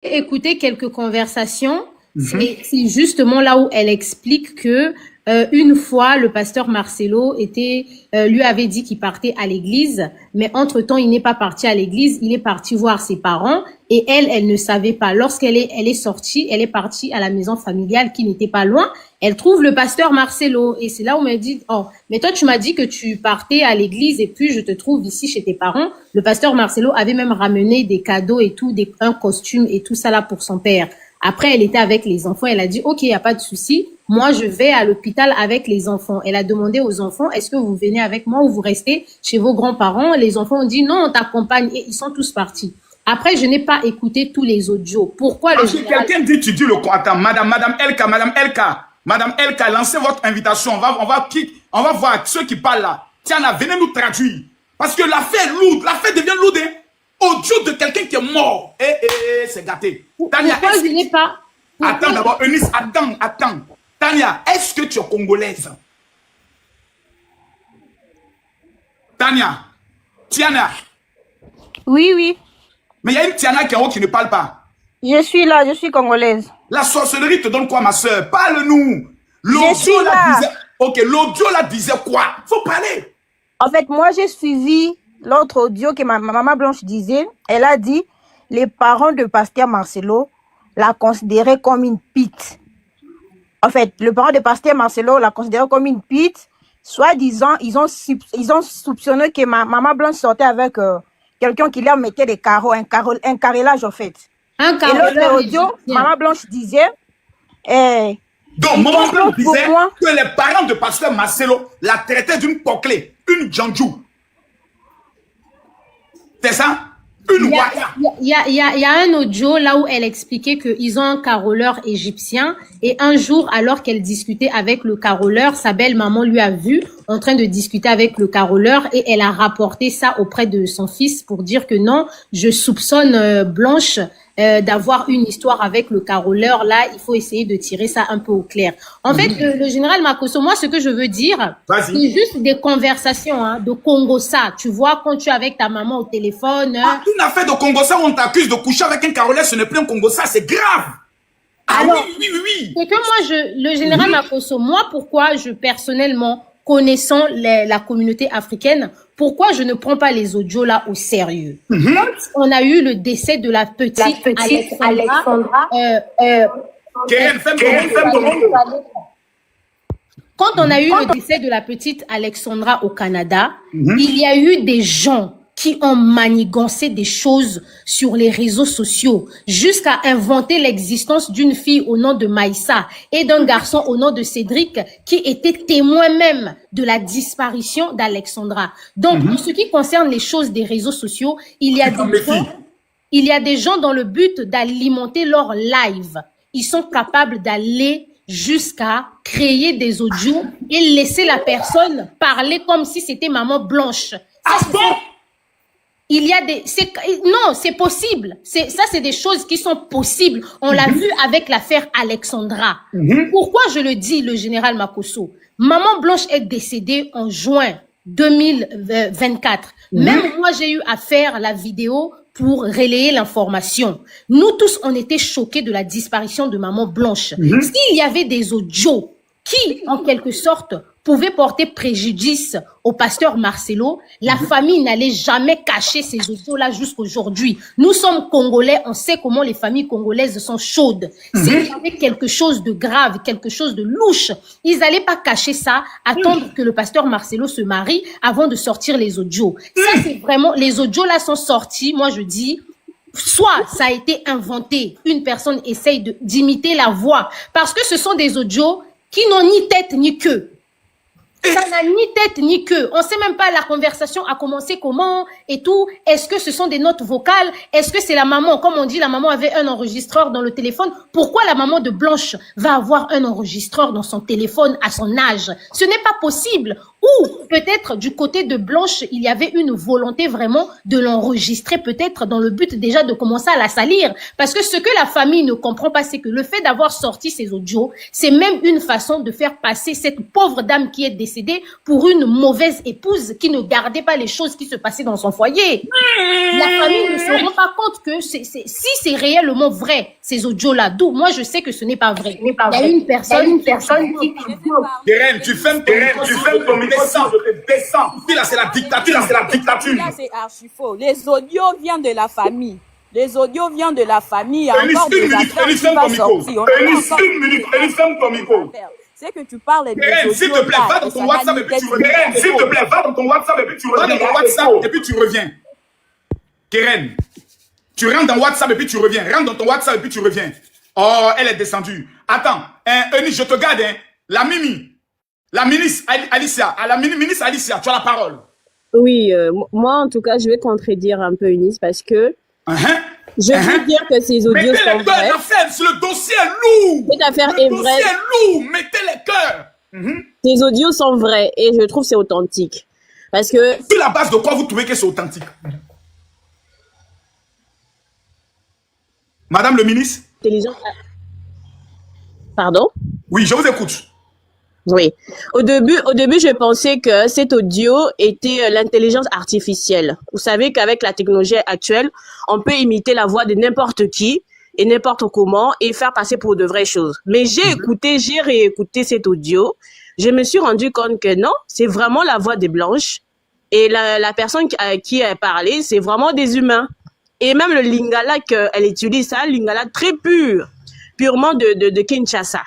Écouter quelques conversations. C'est justement là où elle explique que une fois, le pasteur Marcelo lui avait dit qu'il partait à l'église, mais entre-temps, il n'est pas parti à l'église, il est parti voir ses parents et elle ne savait pas. Lorsqu'elle est sortie, elle est partie à la maison familiale qui n'était pas loin. Elle trouve le pasteur Marcelo et c'est là où on m'a dit, oh, mais toi, tu m'as dit que tu partais à l'église et puis je te trouve ici chez tes parents. Le pasteur Marcelo avait même ramené des cadeaux et tout, un costume et tout ça là pour son père. Après, elle était avec les enfants. Elle a dit, OK, il n'y a pas de souci. Moi, je vais à l'hôpital avec les enfants. Elle a demandé aux enfants, est-ce que vous venez avec moi ou vous restez chez vos grands-parents? Les enfants ont dit, non, on t'accompagne. Et ils sont tous partis. Après, je n'ai pas écouté tous les audios. Pourquoi le général... Quelqu'un dit, tu dis le quoi? Attends, Madame Elka, lancez votre invitation. On va voir ceux qui parlent là. Tiens, là, venez nous traduire. Parce que l'affaire est lourde. L'affaire devient lourde. Hein? Audio de quelqu'un qui est mort. C'est gâté. Tania, pourquoi je n'ai pas... Attends d'abord, Eunice, attends. Tania, est-ce que tu es congolaise? Tania. Oui. Mais il y a une Tiana qui est en haut qui ne parle pas. Je suis là, je suis congolaise. La sorcellerie te donne quoi, ma soeur? Parle-nous. L'audio là disait... Ok, l'audio là disait quoi? Faut parler. En fait, moi, j'ai suivi l'autre audio que ma maman Blanche disait. Elle a dit, les parents de pasteur Marcelo la considéraient comme une pite. En fait, le parent de pasteur Marcelo la considérait comme une pite. Soi-disant, ils ont soupçonné que maman Blanche sortait avec quelqu'un qui leur mettait des carreaux, un carrelage en fait. Et l'autre audio, maman Blanche disait... donc, maman Blanche disait que les parents de pasteur Marcelo la traitaient d'une poclée, une djandjou. C'est ça? Il y a un audio là où elle expliquait qu'ils ont un caroleur égyptien et un jour, alors qu'elle discutait avec le caroleur, sa belle-maman lui a vu en train de discuter avec le caroleur et elle a rapporté ça auprès de son fils pour dire que non, je soupçonne Blanche d'avoir une histoire avec le caroleur. Là, il faut essayer de tirer ça un peu au clair. En fait, le général Makosso, moi, ce que je veux dire, c'est juste des conversations de Congossa. Tu vois, quand tu es avec ta maman au téléphone... Une affaire de Congossa où on t'accuse de coucher avec un caroleur, ce n'est plus un Congossa, c'est grave. Alors, oui. C'est que moi, le général Makosso, moi, pourquoi personnellement, connaissant la communauté africaine, pourquoi je ne prends pas les audios là au sérieux? On a eu le décès de la petite Alexandra. Quand on a eu le décès de la petite Alexandra au Canada, il y a eu des gens qui ont manigancé des choses sur les réseaux sociaux jusqu'à inventer l'existence d'une fille au nom de Maïssa et d'un garçon au nom de Cédric qui étaient témoins même de la disparition d'Alexandra. Donc, en ce qui concerne les choses des réseaux sociaux, il y a des gens dans le but d'alimenter leur live. Ils sont capables d'aller jusqu'à créer des audios et laisser la personne parler comme si c'était maman Blanche. Il y a non, c'est possible. Ça, c'est des choses qui sont possibles. On l'a vu avec l'affaire Alexandra. Pourquoi je le dis, le général Makosso? Maman Blanche est décédée en juin 2024. Même moi, j'ai eu à faire la vidéo pour relayer l'information. Nous tous, on était choqués de la disparition de maman Blanche. S'il y avait des audios qui, en quelque sorte, pouvaient porter préjudice au pasteur Marcelo, la famille n'allait jamais cacher ces audios-là jusqu'aujourd'hui. Nous sommes Congolais, on sait comment les familles congolaises sont chaudes. S'il y avait quelque chose de grave, quelque chose de louche, ils n'allaient pas cacher ça, attendre que le pasteur Marcelo se marie avant de sortir les audios. Ça, c'est vraiment, les audios-là sont sortis, moi je dis, soit ça a été inventé, une personne essaye d'imiter la voix, parce que ce sont des audios qui n'ont ni tête ni queue. Ça n'a ni tête ni queue. On ne sait même pas la conversation a commencé comment et tout. Est-ce que ce sont des notes vocales? Est-ce que c'est la maman? Comme on dit, la maman avait un enregistreur dans le téléphone. Pourquoi la maman de Blanche va avoir un enregistreur dans son téléphone à son âge? Ce n'est pas possible. Ou peut-être du côté de Blanche, il y avait une volonté vraiment de l'enregistrer, peut-être dans le but déjà de commencer à la salir. Parce que ce que la famille ne comprend pas, c'est que le fait d'avoir sorti ces audios, c'est même une façon de faire passer cette pauvre dame qui est décédée décédé pour une mauvaise épouse qui ne gardait pas les choses qui se passaient dans son foyer. La famille ne se rend pas compte que si c'est réellement vrai, ces audios-là, d'où moi je sais que ce n'est pas vrai. Il y a une personne qui... Keren, tu fermes ton micro, je te descends. Là, c'est la dictature, Là, c'est archi faux. Les audios viennent de la famille. Les audios viennent de la famille. Il y a encore des affaires qui vont sortir. Ferme ton micro. C'est que tu parles des audios. S'il te plaît, va dans ton WhatsApp et puis tu reviens. S'il te plaît, va dans ton WhatsApp et puis tu reviens. Va dans ton WhatsApp et puis tu reviens. Keren, tu rentres dans WhatsApp et puis tu reviens. Rentre dans ton WhatsApp et puis tu reviens. Oh, elle est descendue. Attends, Eunice, je te garde. La ministre Alicia, ministre Alicia, tu as la parole. Oui, moi en tout cas, je vais contredire un peu Eunice parce que je veux dire que ces audios sont vrais. Le dossier est lourd. Cette affaire est vraie. Le dossier est lourd. Mettez les cœurs. Ces audios sont vrais et je trouve que c'est authentique. Parce que... Sur la base de quoi vous trouvez que c'est authentique? Madame le ministre? Pardon? Oui, je vous écoute. Oui. Au début, je pensais que cet audio était l'intelligence artificielle. Vous savez qu'avec la technologie actuelle, on peut imiter la voix de n'importe qui et n'importe comment et faire passer pour de vraies choses. Mais j'ai réécouté cet audio. Je me suis rendu compte que non, c'est vraiment la voix de Blanche. Et la personne qui a parlé, c'est vraiment des humains. Et même le lingala qu'elle utilise, c'est un lingala très pur, purement de Kinshasa.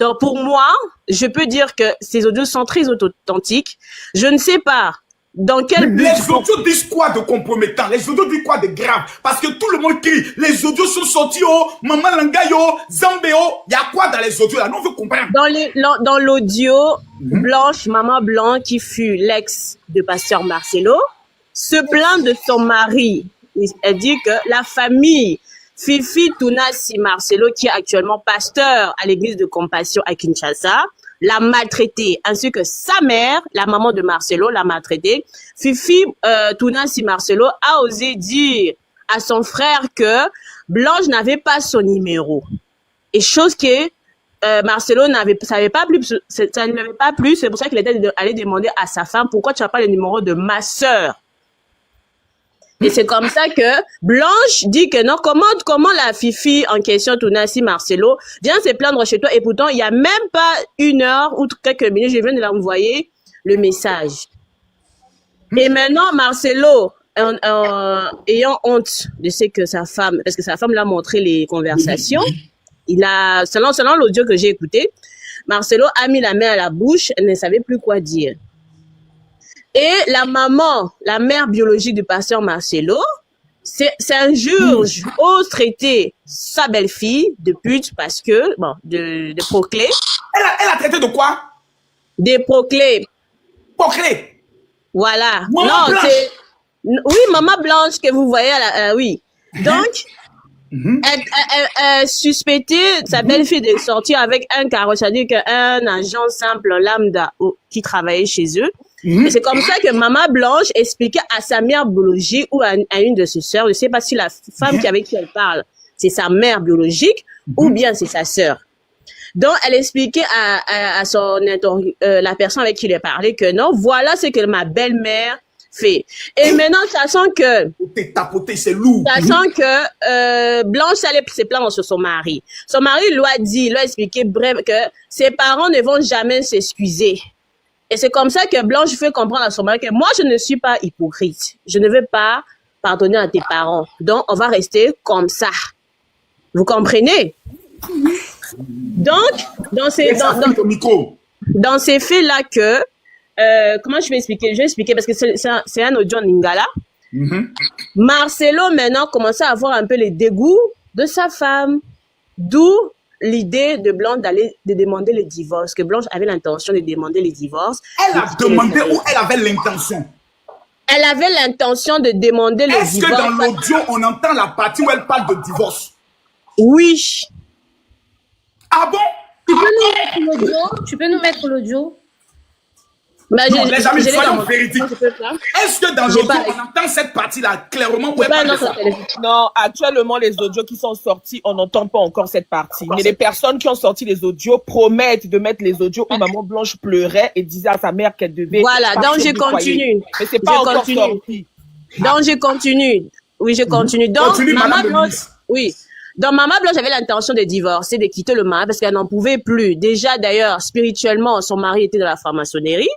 Donc, pour moi, je peux dire que ces audios sont très authentiques. Je ne sais pas dans quel but... Les audios disent quoi de compromettant? Les audios disent quoi de grave? Parce que tout le monde crie. Les audios sont sortis, Maman Langayo, Zambéo. Il y a quoi dans les audios là? Nous, on veut comprendre. Dans l'audio, Blanche, Maman Blanc, qui fut l'ex de Pasteur Marcelo, se plaint de son mari. Elle dit que la famille... Fifi Tunasi Marcelo, qui est actuellement pasteur à l'église de Compassion à Kinshasa, l'a maltraité, ainsi que sa mère, la maman de Marcelo, l'a maltraité. Fifi Tunasi Marcelo a osé dire à son frère que Blanche n'avait pas son numéro. Et chose que Marcelo ça n'avait pas plu, c'est pour ça qu'il était allé demander à sa femme, pourquoi tu n'as pas le numéro de ma sœur? Et c'est comme ça que Blanche dit que non, comment la Fifi en question, Tunasi Marcelo, vient se plaindre chez toi et pourtant, il n'y a même pas une heure ou quelques minutes, je viens de l'envoyer le message. Et maintenant, Marcelo, ayant honte de ce que sa femme, parce que sa femme l'a montré les conversations, il a, selon l'audio que j'ai écouté, Marcelo a mis la main à la bouche, elle ne savait plus quoi dire. Et la maman, la mère biologique du pasteur Marcelo, c'est un juge ose traiter sa belle-fille de pute parce que, bon, de proclé. Elle a traité de quoi? De proclé. Proclé? Voilà. Maman Blanche. Oui, Maman Blanche que vous voyez, oui. Donc, elle suspectait sa belle-fille de sortir avec un carreau, c'est-à-dire qu'un agent simple lambda qui travaillait chez eux. Et c'est comme ça que Maman Blanche expliquait à sa mère biologique ou à une de ses sœurs, je ne sais pas si la femme avec qui elle parle, c'est sa mère biologique ou bien c'est sa sœur. Donc, elle expliquait à la personne avec qui elle parlait que non, voilà ce que ma belle-mère fait. Et maintenant, sachant que... c'est lourd. Sachant que Blanche allait se plaindre sur son mari. Son mari lui a expliqué bref que ses parents ne vont jamais s'excuser. Et c'est comme ça que Blanche fait comprendre à son mari que moi, je ne suis pas hypocrite. Je ne veux pas pardonner à tes parents. Donc, on va rester comme ça. Vous comprenez? Donc, dans ces faits-là que... comment je vais expliquer? Je vais expliquer parce que c'est un audio en lingala. Marcelo, maintenant, commençait à avoir un peu les dégoûts de sa femme. D'où l'idée de Blanche de demander le divorce, que Blanche avait l'intention de demander le divorce. Elle a demandé ou elle avait l'intention? Elle avait l'intention de demander le divorce. Est-ce que dans l'audio, on entend la partie où elle parle de divorce? Oui. Ah bon? Tu peux nous mettre l'audio? Bah, Non, les amis, soyons véridiques. Est-ce Est-ce que dans l'audio, on entend cette partie-là clairement ou pas? Non, actuellement, les audios qui sont sortis, on n'entend pas encore cette partie. Mais les personnes qui ont sorti les audios promettent de mettre les audios où Maman Blanche pleurait et disait à sa mère qu'elle devait... Voilà, donc je continue. Mais c'est pas encore sorti. Donc je continue. Oui, je continue. Donc, Continue, Maman Madame Blanche... Oui. Donc, Maman Blanche avait l'intention de divorcer, de quitter le mari parce qu'elle n'en pouvait plus. Déjà, d'ailleurs, spirituellement, son mari était dans la franc-maçonnerie.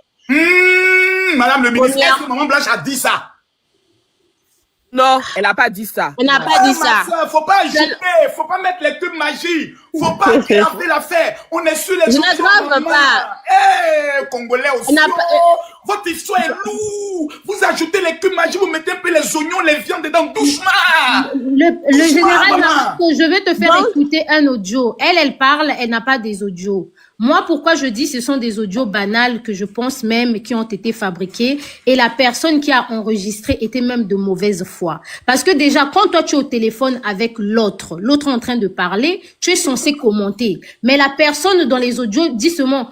Madame le ministre, est-ce que Maman Blanche a dit ça? Non, elle n'a pas dit ça. Elle n'a pas dit ça. Soeur, faut pas ajouter, faut pas mettre les tubes magiques, faut pas aggraver l'affaire. On est sur les Je n'aggrave pas. Congolais aussi. Votre histoire est lourde. Vous ajoutez les cubes magiques, vous mettez un peu les oignons, les viandes dedans, doucement. Le général Marco, je vais te faire écouter un audio. Elle parle, elle n'a pas des audios. Moi, pourquoi je dis ce sont des audios banals que je pense même qui ont été fabriqués et la personne qui a enregistré était même de mauvaise foi. Parce que déjà, quand toi tu es au téléphone avec l'autre en train de parler, tu es censé commenter. Mais la personne dans les audios dit seulement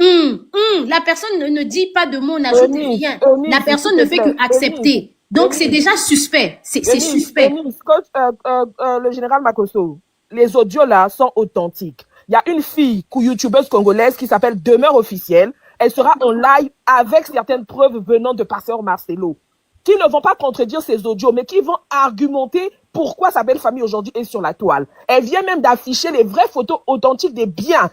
La personne ne dit pas de mots, n'ajoute rien. La personne ne fait que accepter. Donc c'est déjà suspect. C'est suspect. Le général Makosso, les audios là sont authentiques. Il y a une fille, youtubeuse congolaise qui s'appelle Demeure Officielle. Elle sera en live avec certaines preuves venant de Pasteur Marcelo, qui ne vont pas contredire ces audios, mais qui vont argumenter pourquoi sa belle famille aujourd'hui est sur la toile. Elle vient même d'afficher les vraies photos authentiques des biens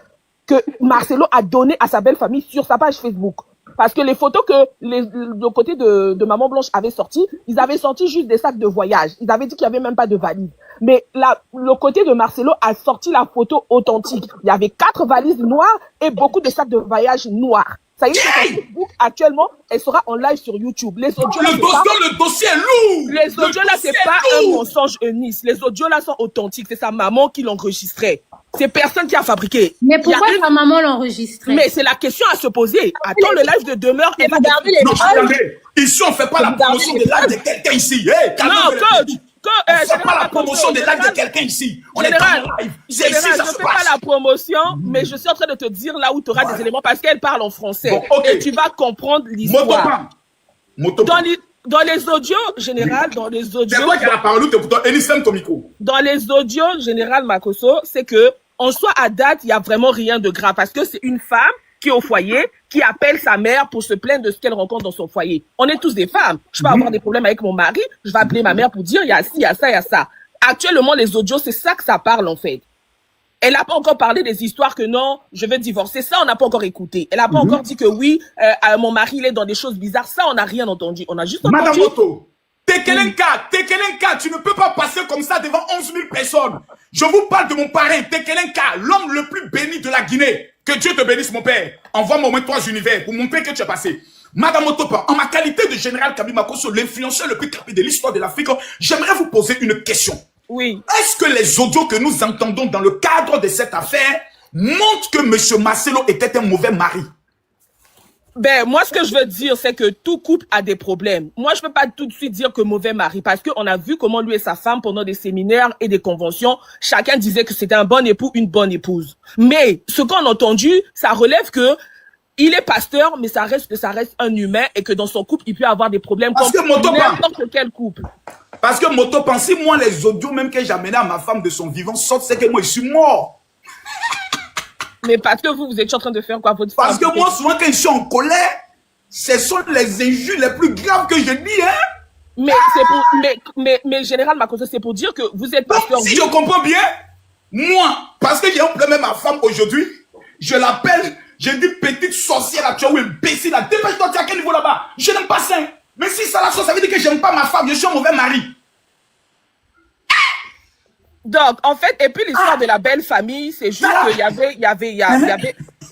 que Marcelo a donné à sa belle famille sur sa page Facebook. Parce que les photos que le côté de Maman Blanche avait sorti, ils avaient sorti juste des sacs de voyage. Ils avaient dit qu'il n'y avait même pas de valise. Mais le côté de Marcelo a sorti la photo authentique. Il y avait 4 valises noires et beaucoup de sacs de voyage noirs. Ça y est, sur Facebook, actuellement, elle sera en live sur YouTube. Les audios le dossier est lourd. Les audios là, c'est pas un mensonge nice. Les audios là sont authentiques. C'est sa maman qui l'enregistrait. C'est personne qui a fabriqué. Mais pourquoi sa maman l'enregistrait? Mais c'est la question à se poser. Attends, le live de Demeure. Et regardez les attendez. Ici, on fait pas la promotion de live de quelqu'un ici. Non, coach. On fait pas la promotion de live de quelqu'un ici. On est en live. C'est ici, ça se passe. Je fais pas la promotion, mais je suis en train de te dire là où tu auras des éléments parce qu'elle parle en français. Bon, et tu vas comprendre l'histoire. Dans les audios, général, dans les audios. C'est quoi qui a la parole? Elisem ton micro. Dans les audios, général Makosso, c'est que, en soi, à date, il y a vraiment rien de grave parce que c'est une femme qui est au foyer, qui appelle sa mère pour se plaindre de ce qu'elle rencontre dans son foyer. On est tous des femmes. Je peux avoir des problèmes avec mon mari, je vais appeler ma mère pour dire, il y a ci, il y a ça, il y a ça. Actuellement, les audios, c'est ça que ça parle, en fait. Elle n'a pas encore parlé des histoires que non, je vais divorcer. Ça, on n'a pas encore écouté. Elle n'a pas encore dit que oui, mon mari, il est dans des choses bizarres. Ça, on n'a rien entendu. On a juste entendu... Madame Moto, Tekelenka, tu ne peux pas passer comme ça devant 11 000 personnes. Je vous parle de mon parrain, Tekelenka, l'homme le plus béni de la Guinée. Que Dieu te bénisse, mon père. Envoie-moi au moins 3 univers pour montrer que tu es passé. Madame Motopa, en ma qualité de général Kabi Makosso, l'influenceur le plus capé de l'histoire de l'Afrique, j'aimerais vous poser une question. Oui. Est-ce que les audios que nous entendons dans le cadre de cette affaire montrent que M. Marcelo était un mauvais mari? Ben, moi, ce que je veux dire, c'est que tout couple a des problèmes. Moi, je peux pas tout de suite dire que mauvais mari, parce qu'on a vu comment lui et sa femme, pendant des séminaires et des conventions, chacun disait que c'était un bon époux, une bonne épouse. Mais, ce qu'on a entendu, ça relève que il est pasteur, mais ça reste un humain et que dans son couple, il peut avoir des problèmes parce comme n'importe quel couple. Parce que Motopan, si moi, les audios même que j'amenais à ma femme de son vivant sortent, c'est que moi, je suis mort. Mais parce que vous étiez en train de faire quoi votre femme? Parce que moi, souvent, quand je suis en colère, ce sont les injures les plus graves que je dis, hein. Mais c'est pour, mais général Makosso, c'est pour dire que vous êtes pasteur. Si je comprends bien, moi, parce que j'ai un problème avec ma femme aujourd'hui, je l'appelle, je dis petite sorcière, tu es où imbécile, là, dépêche-toi, tu es à quel niveau là-bas? Je n'aime pas ça. Mais si ça la sauce, ça veut dire que j'aime pas ma femme, je suis un mauvais mari. Donc, en fait, et puis l'histoire de la belle famille, c'est juste qu'il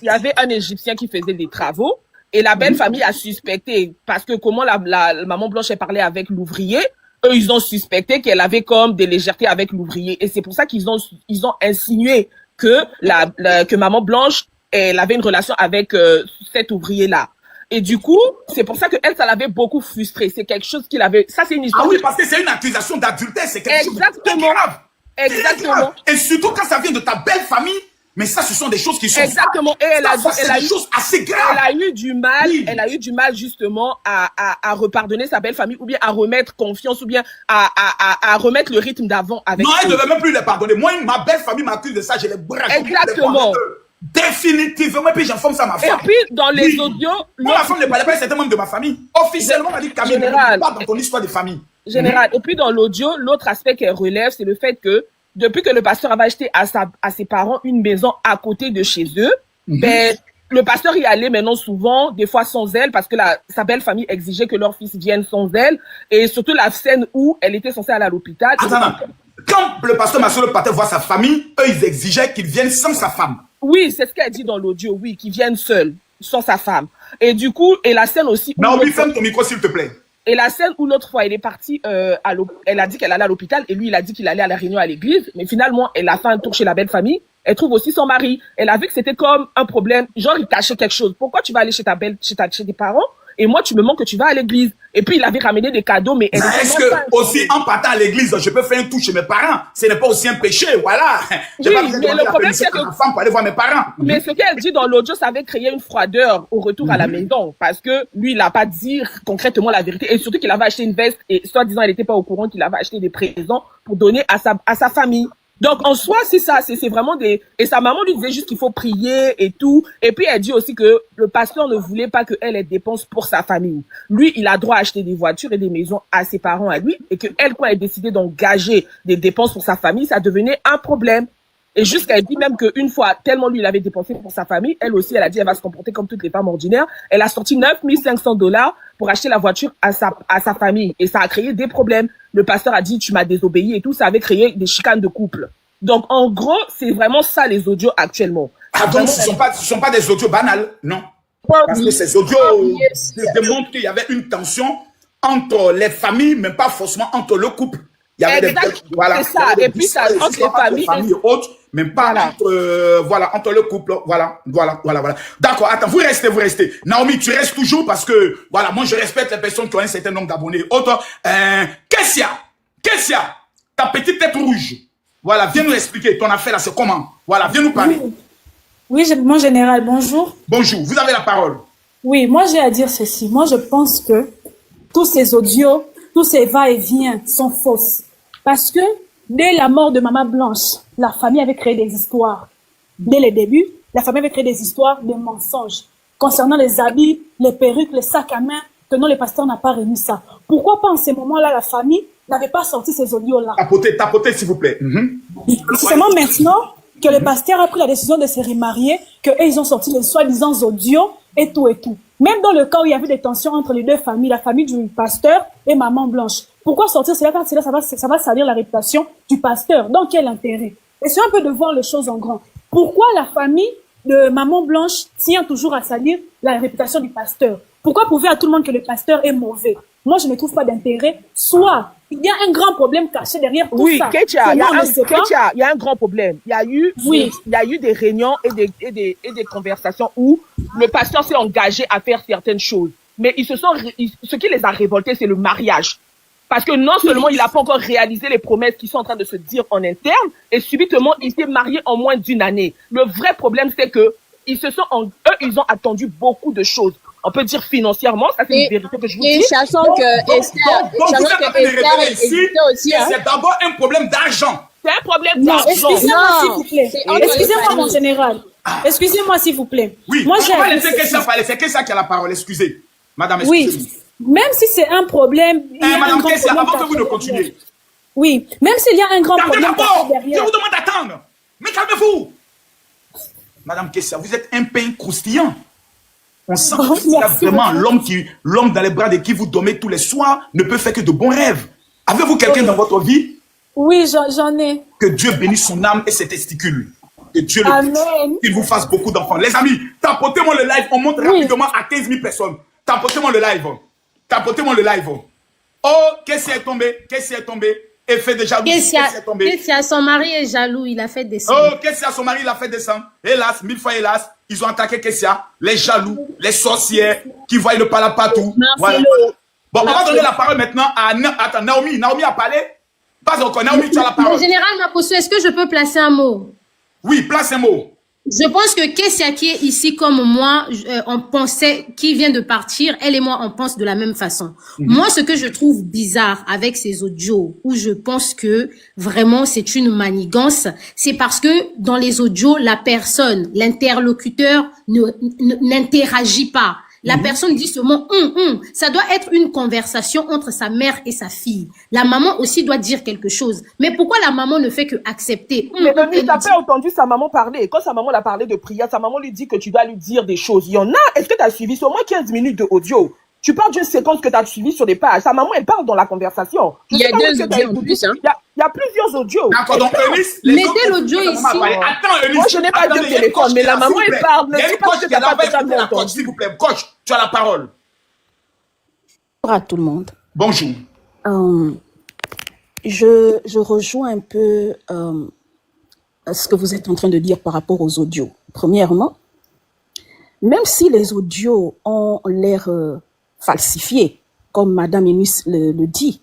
y avait un Égyptien qui faisait des travaux et la belle famille a suspecté parce que comment la maman Blanche a parlé avec l'ouvrier, eux ils ont suspecté qu'elle avait comme des légèretés avec l'ouvrier et c'est pour ça qu'ils ont insinué que que maman Blanche elle avait une relation avec cet ouvrier là. Et du coup, c'est pour ça que elle, ça l'avait beaucoup frustré. C'est quelque chose qu'il avait. Ça, c'est une histoire. Ah oui, parce que c'est une accusation d'adultère. C'est quelque chose de grave. Exactement. Et surtout quand ça vient de ta belle famille, Mais ça, ce sont des choses qui sont... Exactement. Et elle a des choses assez graves. Elle a eu du mal, elle a eu du mal justement à repardonner sa belle famille, ou bien à remettre confiance, ou bien à remettre le rythme d'avant avec Non, elle eux. ne devait même plus les pardonner. Moi, ma belle famille m'accuse de ça, je les braque. Exactement. Définitivement, et puis j'informe ça à ma femme. Et puis, dans les audios... Moi, ma femme ne parlait pas à certains membres de ma famille. Officiellement, elle m'a dit, Camille, ne parle pas dans ton histoire de famille. Général. Et puis, dans l'audio, l'autre aspect qu'elle relève, c'est le fait que depuis que le pasteur avait acheté à ses parents une maison à côté de chez eux, ben, le pasteur y allait maintenant souvent, des fois sans elle, parce que sa belle famille exigeait que leur fils vienne sans elle. Et surtout la scène où elle était censée aller à l'hôpital. Attends, quand le pasteur Marcelo partait voir sa famille, eux, ils exigeaient qu'il vienne sans sa femme. Oui, c'est ce qu'elle dit dans l'audio, oui, qu'ils viennent seuls, sans sa femme. Et du coup, et la scène aussi... Naomi, ferme ton micro, s'il te plaît. Et la scène où l'autre fois, elle est partie, elle a dit qu'elle allait à l'hôpital, et lui, il a dit qu'il allait à la réunion à l'église, mais finalement, elle a fait un tour chez la belle famille, elle trouve aussi son mari. Elle a vu que c'était comme un problème, genre, il cachait quelque chose. Pourquoi tu vas aller chez tes parents, et moi, tu me montres que tu vas à l'église? Et puis, il avait ramené des cadeaux, mais... Est-ce que, aussi, en partant à l'église, je peux faire un tour chez mes parents? Ce n'est pas aussi un péché, voilà. Oui, mais le problème, c'est que... ma femme pour aller voir mes parents. Mais ce qu'elle dit dans l'audio, ça avait créé une froideur au retour à la maison. Parce que lui, il n'a pas dit concrètement la vérité. Et surtout qu'il avait acheté une veste, et soi-disant, il n'était pas au courant qu'il avait acheté des présents pour donner à sa famille. Donc, en soi, c'est ça, c'est vraiment des... Et sa maman lui disait juste qu'il faut prier et tout. Et puis, elle dit aussi que le pasteur ne voulait pas qu'elle ait dépense pour sa famille. Lui, il a droit à acheter des voitures et des maisons à ses parents, à lui. Et que elle, quand elle décidait d'engager des dépenses pour sa famille, ça devenait un problème. Et jusqu'à dit même qu'une fois, tellement lui, il avait dépensé pour sa famille, elle aussi, elle a dit, elle va se comporter comme toutes les femmes ordinaires. Elle a sorti $9 500 pour acheter la voiture à sa famille. Et ça a créé des problèmes. Le pasteur a dit, tu m'as désobéi et tout. Ça avait créé des chicanes de couple. Donc, en gros, c'est vraiment ça, les audios actuellement. Ah, donc, ce sont pas des audios banals, non. Parce que ces audios démontrent qu'il y avait une tension entre les familles, mais pas forcément entre le couple. Il y avait voilà, c'est ça. Et puis, ça, entre les familles autres, mais pas entre le couple. Voilà. D'accord, attends, vous restez. Naomi, tu restes toujours parce que, voilà, moi, je respecte les personnes qui ont un certain nombre d'abonnés. Autre, Kessia, ta petite tête rouge. Voilà, viens nous expliquer ton affaire là, c'est comment? Voilà, viens nous parler. Oui, mon général, bonjour. Bonjour, vous avez la parole. Oui, moi j'ai à dire ceci. Moi je pense que tous ces audios, tous ces va-et-vient sont fausses. Parce que dès la mort de Maman Blanche, la famille avait créé des histoires. Dès le début, la famille avait créé des histoires, des mensonges. Concernant les habits, les perruques, les sacs à main, que non, le pasteur n'a pas remis ça. Pourquoi pas en ces moments-là, la famille n'avait pas sorti ces audios-là? Tapotez, s'il vous plaît. C'est seulement maintenant que le pasteur a pris la décision de se remarier, qu'ils ont sorti les soi-disant audios et tout. Même dans le cas où il y avait des tensions entre les deux familles, la famille du pasteur et Maman Blanche. Pourquoi sortir cela? Car ça va salir la réputation du pasteur. Donc, quel intérêt? Essayons un peu de voir les choses en grand. Pourquoi la famille de Maman Blanche tient toujours à salir la réputation du pasteur? Pourquoi prouver à tout le monde que le pasteur est mauvais? Moi, je ne trouve pas d'intérêt. Soit il y a un grand problème caché derrière tout ça. Oui, Ketia, il y a un grand problème. Il y a eu des réunions et des conversations où le pasteur s'est engagé à faire certaines choses. Mais ce qui les a révoltés, c'est le mariage. Parce que non seulement il n'a pas encore réalisé les promesses qui sont en train de se dire en interne, et subitement, il s'est marié en moins d'1 année. Le vrai problème, c'est que ils ont attendu beaucoup de choses. On peut dire financièrement, ça c'est une vérité que je vous dis. Et sachant que Esther aussi, c'est d'abord un problème d'argent. C'est un problème d'argent. Excusez-moi s'il vous plaît. Excusez-moi mon général. Excusez-moi s'il vous plaît. Oui, moi j'ai c'est que ça qui a la parole, excusez. Madame, excusez-moi. Oui, même si c'est un problème, il y a un grand problème. Avant que vous ne continuiez. Oui, même s'il y a un grand problème derrière. Je vous demande d'attendre. Mais calmez-vous. Madame Kessia, vous êtes un pain croustillant. On sent que vraiment l'homme dans les bras de qui vous dormez tous les soirs ne peut faire que de bons rêves. Avez-vous quelqu'un dans votre vie? Oui, j'en ai. Que Dieu bénisse son âme et ses testicules. Que Dieu le bénisse. Qu'il vous fasse beaucoup d'enfants. Les amis, tapotez-moi le live. On monte rapidement à 15 000 personnes. Tapotez-moi le live. Tapotez-moi le live. Oh, qu'est-ce qui est tombé? Effet de jalousie. Qu'est-ce qui est tombé? Son mari est jaloux. Il a fait descendre. Oh, qu'est-ce qui son mari l'a fait descendre? Hélas, 1000 fois hélas. Ils ont attaqué Kessia, les jaloux, les sorcières qui voient le pala partout. Voilà. Bon, on va donner la parole maintenant à Naomi. Naomi a parlé? Pas encore. Naomi, tu as la parole. Général Makosso, est-ce que je peux placer un mot? Oui, place un mot. Je pense que Kessia qui est ici comme moi, on pensait, qui vient de partir, elle et moi, on pense de la même façon. Moi, ce que je trouve bizarre avec ces audios, où je pense que vraiment c'est une manigance, c'est parce que dans les audios, la personne, l'interlocuteur n'interagit pas. La personne dit seulement ça doit être une conversation entre sa mère et sa fille. La maman aussi doit dire quelque chose. Mais pourquoi la maman ne fait que accepter? Mais tu n'as pas entendu sa maman parler. Quand sa maman l'a parlé de prière, sa maman lui dit que tu dois lui dire des choses. Il y en a. Est-ce que tu as suivi sur moins 15 minutes de audio? Tu parles d'une séquence que tu as suivie sur les pages. Sa maman, elle parle dans la conversation. Il y a 2 audios en plus. Hein. Il y a plusieurs audios. D'accord, donc Eunice, mettez l'audio ici. Attends, Eunice. Moi, je n'ai pas dit au téléphone, mais la maman, elle parle. Il y a une coach qui a la parole, s'il vous plaît. Coach, tu as la parole. Bonjour à tout le monde. Bonjour. Je rejoins un peu ce que vous êtes en train de dire par rapport aux audios. Premièrement, même si les audios ont l'air falsifiés, comme Madame Eunice le dit,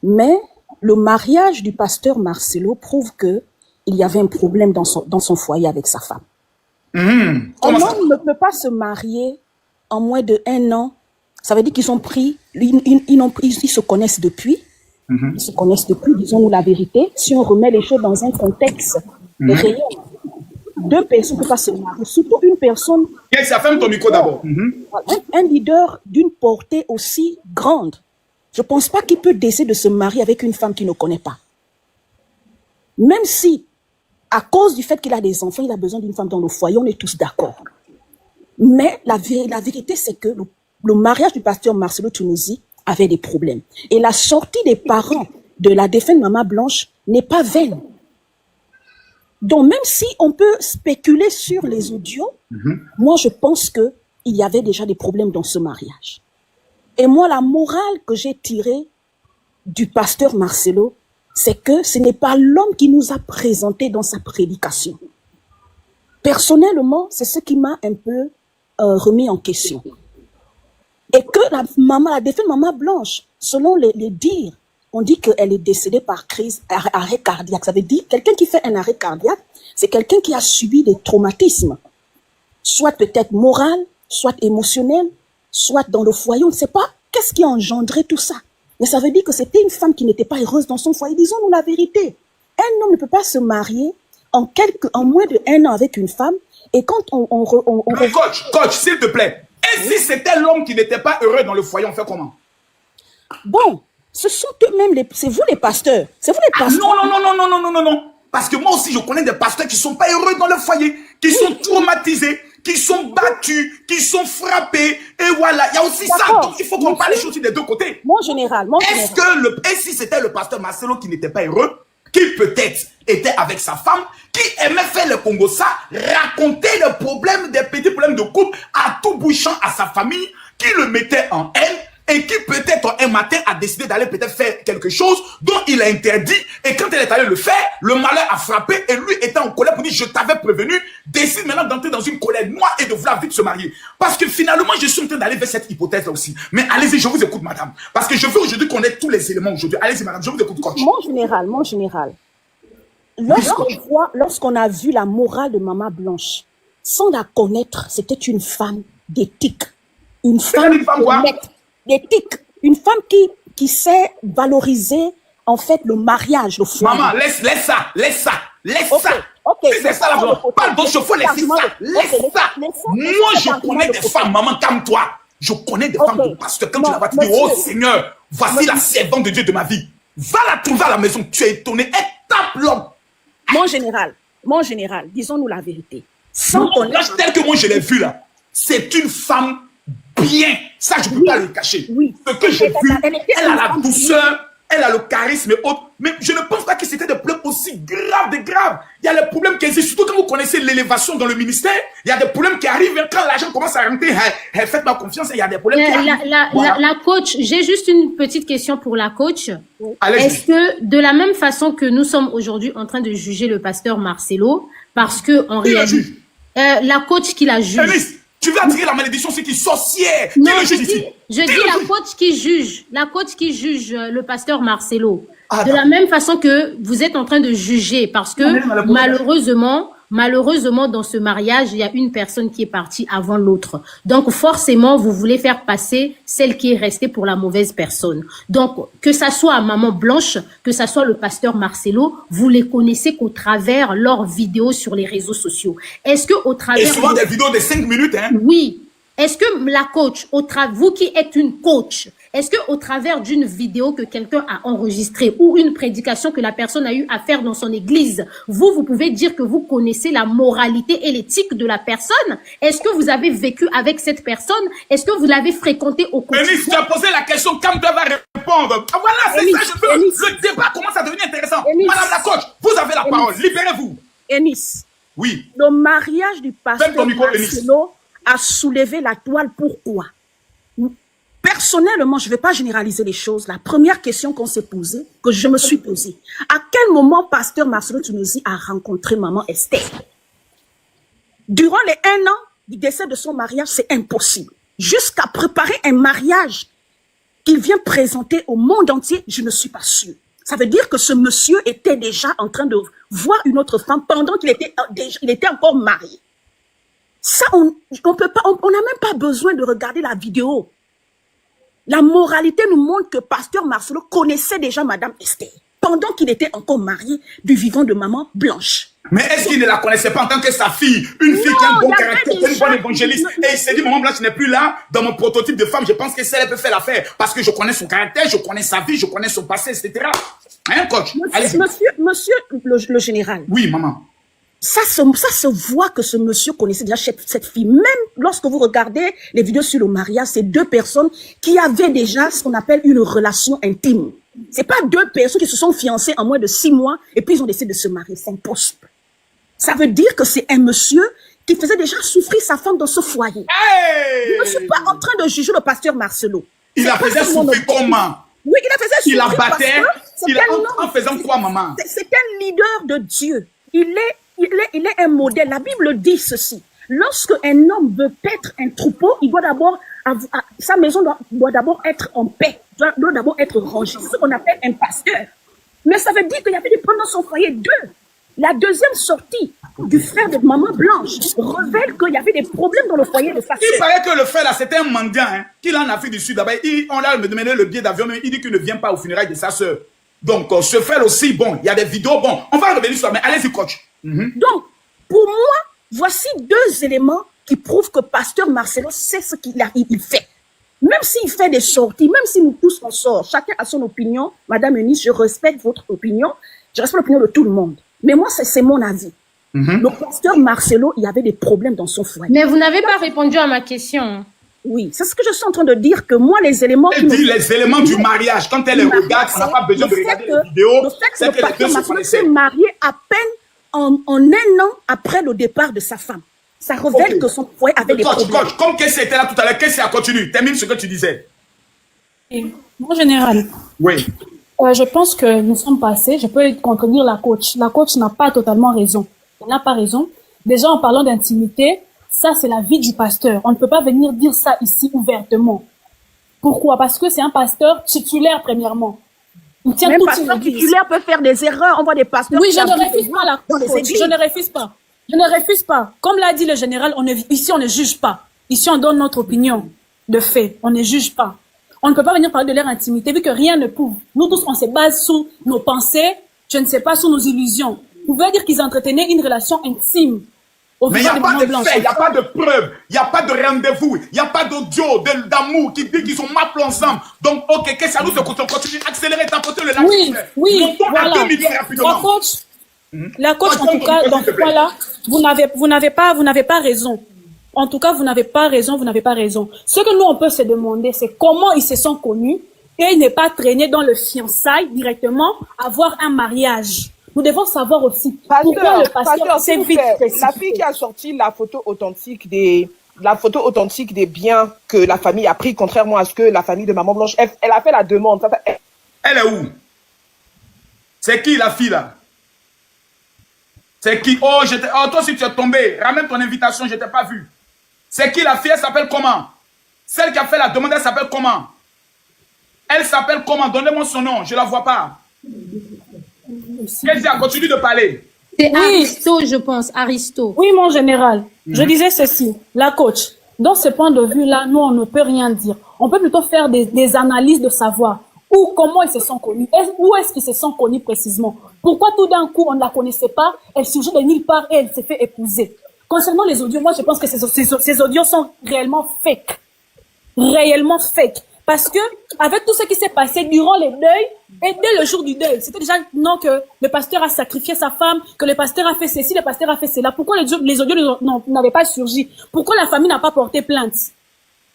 mais le mariage du pasteur Marcelo prouve que il y avait un problème dans son foyer avec sa femme. Un homme ne peut pas se marier en moins de 1 an. Ça veut dire qu'ils ont pris, ils se connaissent depuis. Ils se connaissent depuis, disons-nous la vérité. Si on remet les choses dans un contexte réel, 2 personnes ne peuvent pas se marier. Surtout une personne. Ça ferme ton micro d'abord. Un leader d'une portée aussi grande. Je ne pense pas qu'il peut décider de se marier avec une femme qu'il ne connaît pas. Même si, à cause du fait qu'il a des enfants, il a besoin d'une femme dans le foyer, on est tous d'accord. Mais la vérité, c'est que le mariage du pasteur Marcelo Tunisi avait des problèmes. Et la sortie des parents de la défunte Maman Blanche n'est pas vaine. Donc, même si on peut spéculer sur les audios, moi, je pense qu'il y avait déjà des problèmes dans ce mariage. Et moi, la morale que j'ai tirée du pasteur Marcelo, c'est que ce n'est pas l'homme qui nous a présenté dans sa prédication. Personnellement, c'est ce qui m'a un peu remis en question. Et que la défunte Maman Blanche, selon les dires, on dit qu'elle est décédée par crise, arrêt cardiaque. Ça veut dire quelqu'un qui fait un arrêt cardiaque, c'est quelqu'un qui a subi des traumatismes, soit peut-être moral, soit émotionnel, soit dans le foyer. On ne sait pas qu'est-ce qui a engendré tout ça. Mais ça veut dire que c'était une femme qui n'était pas heureuse dans son foyer. Disons-nous la vérité. Un homme ne peut pas se marier en moins de 1 an avec une femme. Et quand Coach, s'il te plaît. Et si c'était l'homme qui n'était pas heureux dans le foyer, on fait comment? Bon, ce sont eux-mêmes, c'est vous les pasteurs. C'est vous les pasteurs. Non. Parce que moi aussi, je connais des pasteurs qui ne sont pas heureux dans le foyer, qui sont traumatisés, qui sont battus, qui sont frappés. Et voilà, il y a aussi ça. Donc, il faut qu'on parle les choses des 2 côtés. Mon général. Et si c'était le pasteur Marcelo qui n'était pas heureux, qui peut-être était avec sa femme, qui aimait faire le Congo ça, raconter les problèmes, des petits problèmes de couple à tout bouchant à sa famille, qui le mettait en haine, et qui peut-être un matin a décidé d'aller peut-être faire quelque chose dont il a interdit, et quand elle est allée le faire, le malheur a frappé, et lui était en colère pour dire je t'avais prévenu, décide maintenant d'entrer dans une colère noire et de vouloir vite se marier. Parce que finalement je suis en train d'aller vers cette hypothèse là aussi. Mais allez-y, je vous écoute madame, parce que je veux aujourd'hui qu'on ait tous les éléments aujourd'hui. Allez-y madame, je vous écoute coach. Mon général. Lorsqu'on a vu la morale de Maman Blanche, sans la connaître, c'était une femme d'éthique. Une femme d'éthique. Une femme qui sait valoriser, en fait, le mariage, le foyer. Maman, laisse ça. Ok. C'est ça la vraie. Pas d'autre chauffeur, laisse ça. Moi, je connais des femmes, maman, comme toi. Je connais des femmes parce que quand tu la vois, tu dis, oh Seigneur, voici la servante de Dieu de ma vie. Va la trouver à la maison, tu es étonné, et tape l'homme. Mon général, disons-nous la vérité. Tel que moi je l'ai vu là, c'est une femme bien. Ça, je ne peux pas le cacher. Oui. Ce que j'ai vu, elle a la douceur, elle a le charisme et autres. Mais je ne pense pas que c'était des problèmes aussi graves. Il y a les problèmes qui existent. Surtout quand vous connaissez l'élévation dans le ministère, il y a des problèmes qui arrivent. Quand l'argent commence à rentrer, faites-moi confiance, il y a des problèmes qui arrivent. La coach, j'ai juste une petite question pour la coach. Allez-y. Est-ce que de la même façon que nous sommes aujourd'hui en train de juger le pasteur Marcelo, parce que en réalité, la coach qui la juge. Tu veux attirer la malédiction, c'est qui sorcière. Non, je dis la coach qui juge. La coach qui juge le pasteur Marcelo. De la même façon que vous êtes en train de juger, parce que malheureusement, Malheureusement, dans ce mariage, il y a une personne qui est partie avant l'autre. Donc, forcément, vous voulez faire passer celle qui est restée pour la mauvaise personne. Donc, que ça soit Maman Blanche, que ça soit le pasteur Marcelo, vous les connaissez qu'au travers leurs vidéos sur les réseaux sociaux. Est-ce que au travers... Et souvent des vidéos de 5 minutes, hein? Oui. Est-ce que la coach, vous qui êtes une coach, est-ce que au travers d'une vidéo que quelqu'un a enregistrée ou une prédication que la personne a eu à faire dans son église, vous pouvez dire que vous connaissez la moralité et l'éthique de la personne? Est-ce que vous avez vécu avec cette personne? Est-ce que vous l'avez fréquentée au quotidien? Eunice, tu as posé la question, Camdra va répondre. Ah, voilà, c'est ça, je veux. Le débat commence à devenir intéressant. Madame la coach, vous avez la parole, libérez-vous. Eunice. Oui. Le mariage du pasteur Marcelo a soulevé la toile. Pourquoi? Personnellement, je ne vais pas généraliser les choses. La première question qu'on s'est posée, que je me suis posée, à quel moment pasteur Marcelo Tunisi a rencontré maman Esther? Durant les 1 an du décès de son mariage, c'est impossible. Jusqu'à préparer un mariage qu'il vient présenter au monde entier, je ne suis pas sûre. Ça veut dire que ce monsieur était déjà en train de voir une autre femme pendant qu'il était encore marié. Ça, on n'a même pas besoin de regarder la vidéo. La moralité nous montre que pasteur Marcelo connaissait déjà Madame Esther pendant qu'il était encore marié du vivant de Maman Blanche. Mais est-ce qu'il ne la connaissait pas en tant que sa fille? Une fille qui a un bon caractère, une bonne évangéliste. Et il s'est dit, Maman Blanche n'est plus là dans mon prototype de femme. Je pense que celle, elle peut faire l'affaire. Parce que je connais son caractère, je connais sa vie, je connais son passé, etc. Hein, coach? Monsieur le général. Oui, maman. Ça se voit que ce monsieur connaissait déjà cette fille. Même lorsque vous regardez les vidéos sur le mariage, c'est 2 personnes qui avaient déjà ce qu'on appelle une relation intime. C'est pas 2 personnes qui se sont fiancées en moins de 6 mois et puis ils ont décidé de se marier. C'est impossible. Ça veut dire que c'est un monsieur qui faisait déjà souffrir sa femme dans ce foyer. Hey! Je ne suis pas en train de juger le pasteur Marcelo. Il la faisait souffrir comment? Oui, il la faisait souffrir. Il la battait en faisant quoi, maman? C'est un leader de Dieu. Il est un modèle. La Bible dit ceci. Lorsque un homme veut paître un troupeau, il doit d'abord sa maison doit d'abord être en paix, doit d'abord être rangée. C'est ce qu'on appelle un pasteur. Mais ça veut dire qu'il y avait des problèmes dans son foyer. 2. La deuxième sortie du frère de Maman Blanche révèle qu'il y avait des problèmes dans le foyer de sa sœur. Il paraît que le frère là, c'était un mendiant, hein, qu'il en Afrique du Sud. D'abord, on l'a demandé le billet d'avion, mais il dit qu'il ne vient pas aux funérailles de sa sœur. Donc, ce frère aussi, bon, il y a des vidéos, bon, on va revenir sur ça, mais allez-y, coach. Donc, pour moi, voici 2 éléments qui prouvent que pasteur Marcelo sait ce qu'il fait. Même s'il fait des sorties, même si nous tous on sort, chacun a son opinion. Madame Eunice, je respecte votre opinion, je respecte l'opinion de tout le monde. Mais moi, c'est mon avis. Le pasteur Marcelo, il y avait des problèmes dans son foyer. Mais vous n'avez pas répondu à ma question. Oui, c'est ce que je suis en train de dire, que moi, les éléments... Elle dit les éléments du mariage. Quand elle les regarde, on n'a pas besoin de regarder les vidéos. Le fait que le pasteur Marcelo s'est marié à peine en 1 an après le départ de sa femme. Ça révèle que son foyer avait des problèmes. Coach, comme Kessie était là tout à l'heure, Kessie a continué. Termine ce que tu disais. Mon général. Oui. Je pense que nous sommes passés, je peux contredire la coach. La coach n'a pas totalement raison. Elle n'a pas raison. Déjà, en parlant d'intimité, ça, c'est la vie du pasteur. On ne peut pas venir dire ça ici ouvertement. Pourquoi? Parce que c'est un pasteur titulaire, premièrement. Il tient Même tout pasteur titulaire peut faire des erreurs. On voit des pasteurs... Oui, je ne refuse pas la coach. Je ne refuse pas. Je ne refuse pas. Comme l'a dit le général, ici, on ne juge pas. Ici, on donne notre opinion de fait. On ne juge pas. On ne peut pas venir parler de leur intimité vu que rien ne prouve. Nous tous, on se base sur nos pensées, je ne sais pas, sur nos illusions. Vous pouvez dire qu'ils entretenaient une relation intime. Mais il n'y a pas de faits, il n'y a pas de preuves, il n'y a pas de rendez-vous, il n'y a pas d'audio, d'amour qui dit qu'ils sont mappés ensemble. Donc, ok, qu'est-ce que ça nous continue accélérer, tapoter le lac. Oui, voilà. À 2 millions rapidement. La coach, en tout cas, dans ce cas-là, vous n'avez pas raison. En tout cas, vous n'avez pas raison. Ce que nous, on peut se demander, c'est comment ils se sont connus et ne pas traîner dans le fiançailles directement, avoir un mariage. Nous devons savoir aussi pourquoi le pasteur s'est vite précipité. La fille qui a sorti la photo authentique des biens que la famille a pris, contrairement à ce que la famille de Maman Blanche, elle a fait la demande. Elle est où? C'est qui la fille là? C'est qui? Oh, toi si tu es tombé, ramène ton invitation, je ne t'ai pas vu. C'est qui la fille? Elle s'appelle comment? Celle qui a fait la demande, elle s'appelle comment? Elle s'appelle comment? Donnez-moi son nom, je ne la vois pas. Qu'est-ce qu'elle continue de parler? C'est Oui. Aristo, je pense, Aristo. Oui, mon général. Je disais ceci, la coach. Dans ce point de vue-là, nous, on ne peut rien dire. On peut plutôt faire des analyses de savoir comment ils se sont connus, où est-ce qu'ils se sont connus précisément. Pourquoi tout d'un coup, on ne la connaissait pas, elle surgit de nulle part et elle s'est fait épouser. Concernant les audios, moi, je pense que ces audios sont réellement fake. Réellement fake. Parce que, avec tout ce qui s'est passé durant les deuils, et dès le jour du deuil, c'était déjà non que le pasteur a sacrifié sa femme, que le pasteur a fait ceci, le pasteur a fait cela. Pourquoi les audios n'avaient pas surgi? Pourquoi la famille n'a pas porté plainte?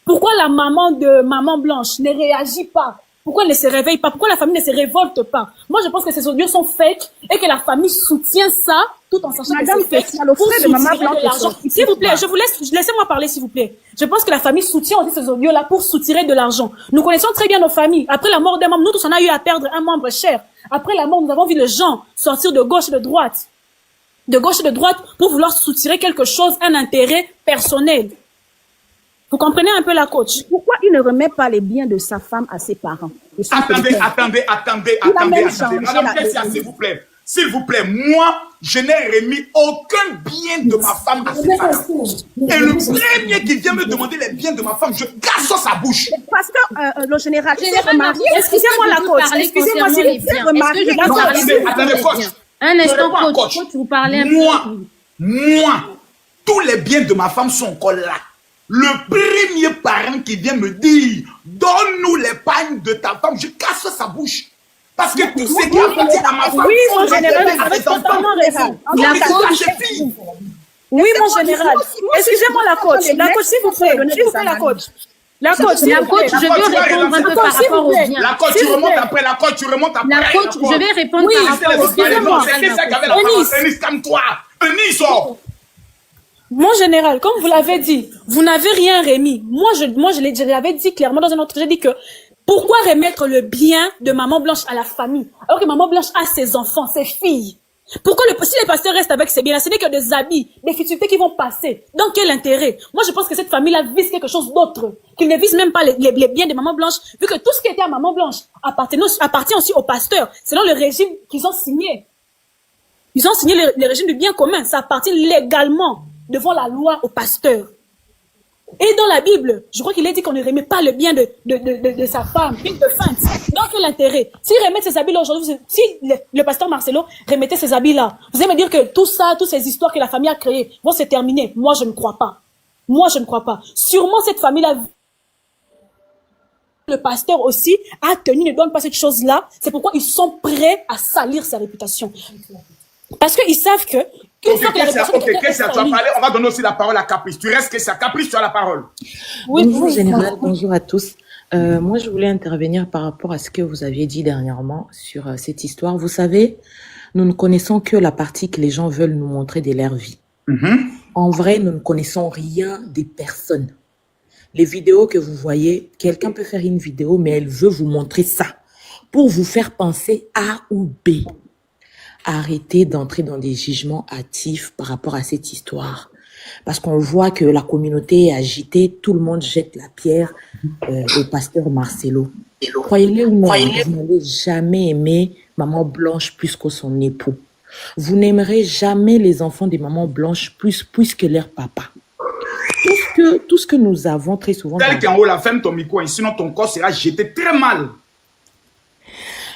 Pourquoi la maman de Maman Blanche ne réagit pas? Pourquoi elle ne se réveille pas? Pourquoi la famille ne se révolte pas? Moi, je pense que ces audios sont fake et que la famille soutient ça tout en sachant Madame, que c'est fake. c'est le Pour frère de Maman soutirer Blanche de l'argent. qui S'il vous plaît, je vous laissez-moi parler, s'il vous plaît. Je pense que la famille soutient aussi ces audios-là pour soutirer de l'argent. Nous connaissons très bien nos familles. Après la mort d'un membre, nous tous, on a eu à perdre un membre cher. Après la mort, nous avons vu les gens sortir de gauche et de droite. De gauche et de droite pour vouloir soutirer quelque chose, un intérêt personnel. Vous comprenez un peu la coach? Pourquoi il ne remet pas les biens de sa femme à ses parents? Attendez. Madame Kessia, s'il vous plaît, moi, je n'ai remis aucun bien de ma femme à ses parents. Et le premier qui vient me demander les biens de ma femme, je casse sa bouche. Pasteur, le général, Excusez-moi la coach. Excusez-moi s'il vous plaît. Attendez, coach. Un instant, Coach. coach, vous parlez un peu. Moi, tous les biens de ma femme sont encore là. Le premier parent qui vient me dire, donne-nous l'épargne de ta femme, je casse sa bouche. Parce que tout ce qui appartient à ma femme, Oui, mon général, vous avez totalement raison. Oui, mon général. Excusez-moi la coach. La coach, s'il vous plaît. S'il vous plaît, la coach. La coach, je veux répondre un peu par rapport aux biens. La coach, tu remontes après. La coach, tu remontes après. La coach, je vais répondre par rapport aux biens. C'est ça qui avait la parole. Eunice, calme-toi. Eunice, sort. Mon général, comme vous l'avez dit, vous n'avez rien remis. Moi, je l'avais dit clairement dans un autre, j'ai dit que pourquoi remettre le bien de Maman Blanche à la famille alors que Maman Blanche a ses enfants, ses filles? Pourquoi si les pasteurs restent avec ces biens-là, ce n'est que des habits, des futilités qui vont passer. Dans quel intérêt? Moi, je pense que cette famille-là vise quelque chose d'autre, qu'ils ne visent même pas les biens de Maman Blanche, vu que tout ce qui était à Maman Blanche appartient aussi aux pasteurs, selon le régime qu'ils ont signé. Ils ont signé le régime du bien commun, ça appartient légalement devant la loi aux pasteurs. Et dans la Bible, je crois qu'il est dit qu'on ne remet pas le bien de sa femme, une de feinte. Dans quel intérêt? S'il remet ses habits-là aujourd'hui, si le pasteur Marcelo remettait ses habits-là, vous allez me dire que tout ça, toutes ces histoires que la famille a créées vont se terminer. Moi, je ne crois pas. Moi, je ne crois pas. Sûrement, cette famille-là, le pasteur aussi a tenu, ne donne pas cette chose-là. C'est pourquoi ils sont prêts à salir sa réputation. Parce qu'ils savent que Ok, Kessia, tu as parlé, on va donner aussi la parole à Caprice. Tu restes Kessia. Caprice, tu as la parole. Oui, bonjour général, bonjour à tous. Moi, je voulais intervenir par rapport à ce que vous aviez dit dernièrement sur cette histoire. Vous savez, nous ne connaissons que la partie que les gens veulent nous montrer de leur vie. En vrai, nous ne connaissons rien des personnes. Les vidéos que vous voyez, quelqu'un peut faire une vidéo, mais elle veut vous montrer ça pour vous faire penser A ou B. Arrêtez d'entrer dans des jugements hâtifs par rapport à cette histoire. Parce qu'on voit que la communauté est agitée, tout le monde jette la pierre au pasteur Marcelo. Croyez-le ou non, vous n'allez jamais aimer Maman Blanche plus que son époux. Vous n'aimerez jamais les enfants des Mamans Blanches plus que leur papa. Tout ce que nous avons très souvent... Tel qu'en haut, la ferme ton micro, sinon ton corps sera jeté très mal.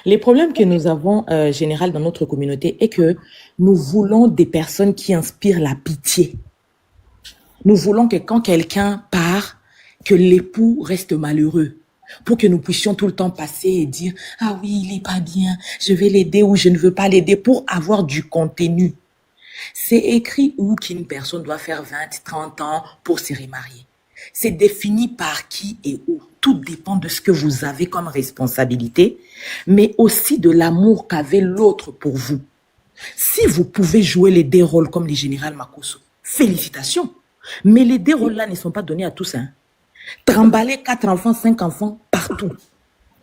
Les problèmes que nous avons, général, dans notre communauté est que nous voulons des personnes qui inspirent la pitié. Nous voulons que quand quelqu'un part, que l'époux reste malheureux. Pour que nous puissions tout le temps passer et dire « Ah oui, il est pas bien, je vais l'aider ou je ne veux pas l'aider » pour avoir du contenu. C'est écrit où qu'une personne doit faire 20, 30 ans pour se remarier. C'est défini par qui et où. Tout dépend de ce que vous avez comme responsabilité, mais aussi de l'amour qu'avait l'autre pour vous. Si vous pouvez jouer les deux rôles comme les général Makosso, félicitations. Mais les deux rôles-là ne sont pas donnés à tous. Trimballer 4 enfants, 5 enfants, partout.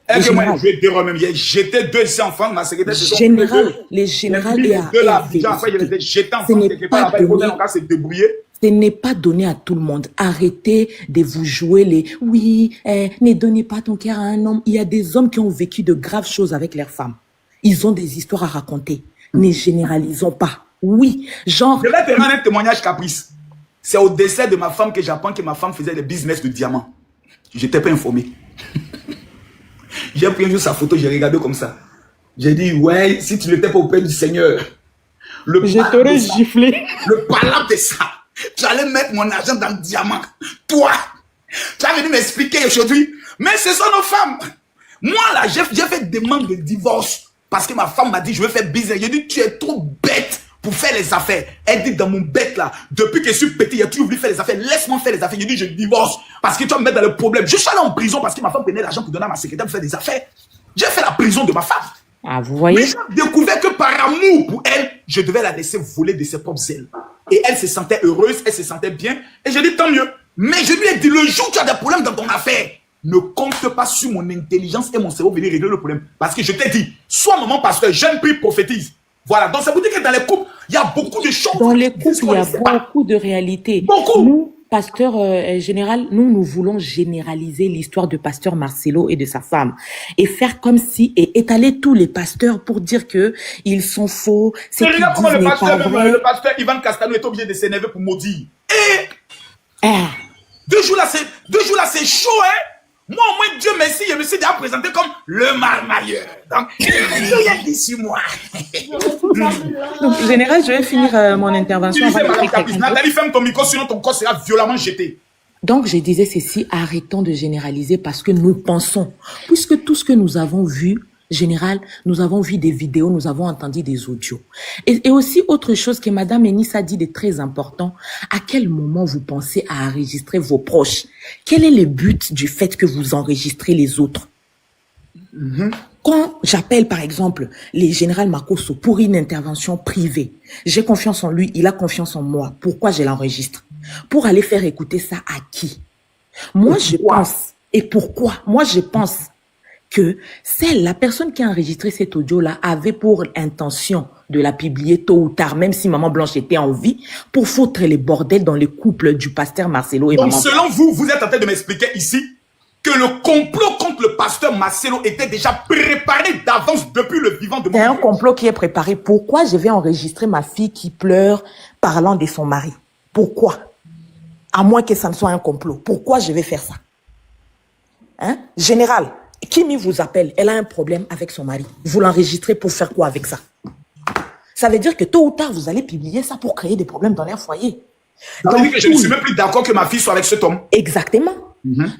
Est-ce que moi, je vais dire même, j'étais 2 enfants, ma secrétaire, c'est les générales et à ce n'est pas donné à tout le monde. Arrêtez de vous jouer les « oui, ne donnez pas ton cœur à un homme ». Il y a des hommes qui ont vécu de graves choses avec leurs femmes. Ils ont des histoires à raconter. Ne généralisons pas. Oui, genre... Je vais te rendre un témoignage caprice. C'est au décès de ma femme que j'apprends que ma femme faisait des business de diamants. Je n'étais pas informé. J'ai pris un jour sa photo, j'ai regardé comme ça. J'ai dit, ouais, si tu n'étais pas auprès du Seigneur, je t'aurais giflé. Le palabre de ça, tu allais mettre mon argent dans le diamant. Toi, tu as venu m'expliquer aujourd'hui. Mais ce sont nos femmes. Moi, là, j'ai fait demande de divorce parce que ma femme m'a dit, je veux faire business. J'ai dit, tu es trop bête pour faire les affaires. Elle dit, dans mon bête, là, depuis que je suis petit, j'ai toujours voulu faire les affaires. Laisse-moi faire les affaires. J'ai dit, je divorce parce que tu vas me mettre dans le problème. Je suis allé en prison parce que ma femme prenait l'argent pour donner à ma secrétaire pour faire des affaires. J'ai fait la prison de ma femme. Ah, vous voyez? Mais j'ai découvert que par amour pour elle, je devais la laisser voler de ses propres ailes. Et elle se sentait heureuse, elle se sentait bien. Et j'ai dit, tant mieux. Mais je lui ai dit, le jour où tu as des problèmes dans ton affaire, ne compte pas sur mon intelligence et mon cerveau venir régler le problème. Parce que je t'ai dit, sois maman pasteur, jeune prie, prophétise. Voilà, donc ça veut dire que dans les couples, il y a beaucoup de choses. Dans les couples, il y a beaucoup de réalités. Beaucoup. Nous, pasteur général, nous voulons généraliser l'histoire de pasteur Marcelo et de sa femme et faire comme si et étaler tous les pasteurs pour dire que ils sont faux. C'est regarde comment le pasteur Ivan Castano est obligé de s'énerver pour maudire. Et 2 jours là, c'est chaud, hein. Moi, au moins, Dieu merci, je me suis déjà présenté comme le marmailleur. Donc, il y a dit sur moi. Donc, général, je vais finir mon intervention. Nathalie, ferme ton micro, sinon ton corps sera violemment jeté. Donc, je disais ceci, arrêtons de généraliser parce que nous pensons, puisque tout ce que nous avons vu, général, nous avons vu des vidéos, nous avons entendu des audios. Et aussi, autre chose que Madame Eunice a dit de très important, à quel moment vous pensez à enregistrer vos proches? Quel est le but du fait que vous enregistrez les autres? Quand j'appelle, par exemple, le général Makosso pour une intervention privée, j'ai confiance en lui, il a confiance en moi. Pourquoi je l'enregistre? Pour aller faire écouter ça à qui? Moi, je pense, et pourquoi? Moi, je pense que la personne qui a enregistré cet audio-là avait pour intention de la publier tôt ou tard, même si Maman Blanche était en vie, pour foutre les bordels dans le couple du pasteur Marcelo et donc, Maman selon vous, vous êtes en train de m'expliquer ici que le complot contre le pasteur Marcelo était déjà préparé d'avance depuis le vivant de mon C'est un complot qui est préparé. Pourquoi je vais enregistrer ma fille qui pleure parlant de son mari? Pourquoi? À moins que ça ne soit un complot. Pourquoi je vais faire ça? Hein? Général, Kimi vous appelle, elle a un problème avec son mari. Vous l'enregistrez pour faire quoi avec ça? Ça veut dire que tôt ou tard, vous allez publier ça pour créer des problèmes dans leur foyer. Ça veut dire que je ne suis même plus d'accord que ma fille soit avec cet homme. Exactement.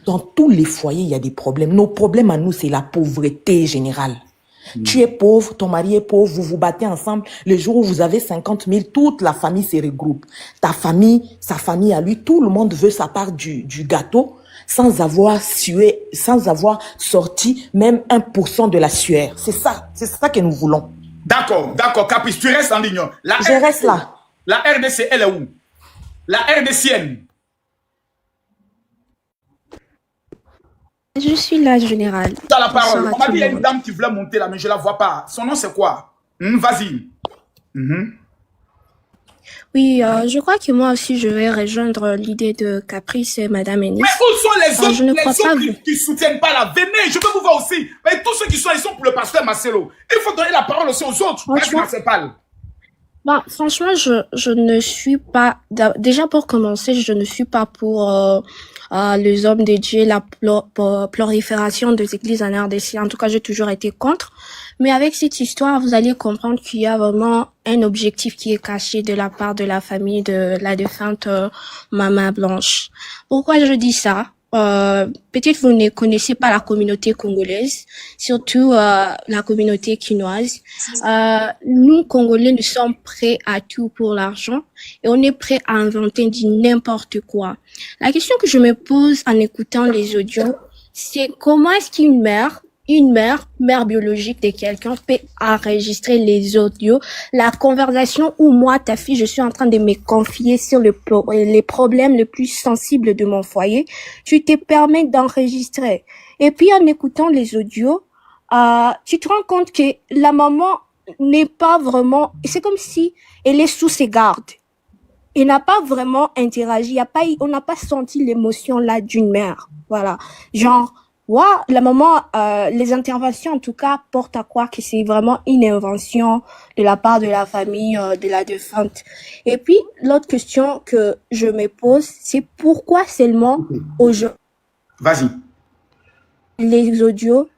Dans tous les foyers, il y a des problèmes. Nos problèmes à nous, c'est la pauvreté générale. Tu es pauvre, ton mari est pauvre, vous vous battez ensemble. Le jour où vous avez 50 000, toute la famille se regroupe. Ta famille, sa famille à lui, tout le monde veut sa part du gâteau sans avoir sué, sans avoir sorti même 1% de la sueur. C'est ça que nous voulons. D'accord, Caprice, tu restes en ligne. Je reste là. La RDC, elle est où? La RDCN. Je suis là, général. Tu as la parole. On m'a dit qu'il y a une dame qui voulait monter là, mais je ne la vois pas. Son nom, c'est quoi? Vas-y. Oui, je crois que moi aussi, je vais rejoindre l'idée de Caprice et Madame Eunice. Mais où sont les autres, je ne crois pas qui ne soutiennent pas là? Venez, je veux vous voir aussi. Mais tous ceux qui sont, ils sont pour le pasteur Marcelo. Il faut donner la parole aussi aux autres. Franchement, je ne suis pas... Déjà, pour commencer, je ne suis pas pour les hommes de Dieu, la prolifération des églises en RDC. En tout cas, j'ai toujours été contre. Mais avec cette histoire, vous allez comprendre qu'il y a vraiment un objectif qui est caché de la part de la famille de la défunte Maman Blanche. Pourquoi je dis ça? Peut-être vous ne connaissez pas la communauté congolaise, surtout la communauté quinoise. Nous, Congolais, nous sommes prêts à tout pour l'argent et on est prêts à inventer du n'importe quoi. La question que je me pose en écoutant les audios, c'est comment est-ce qu'une mère biologique de quelqu'un peut enregistrer les audios, la conversation où moi, ta fille, je suis en train de me confier sur les problèmes les plus sensibles de mon foyer. Tu te permets d'enregistrer. Et puis, en écoutant les audios, tu te rends compte que la maman n'est pas vraiment, c'est comme si elle est sous ses gardes. Elle n'a pas vraiment interagi, on n'a pas senti l'émotion là d'une mère. Voilà. Genre, Ouais, la maman, les interventions en tout cas portent à croire que c'est vraiment une invention de la part de la famille de la défunte. Et puis l'autre question que je me pose, c'est pourquoi seulement aujourd'hui Vas-y. les audios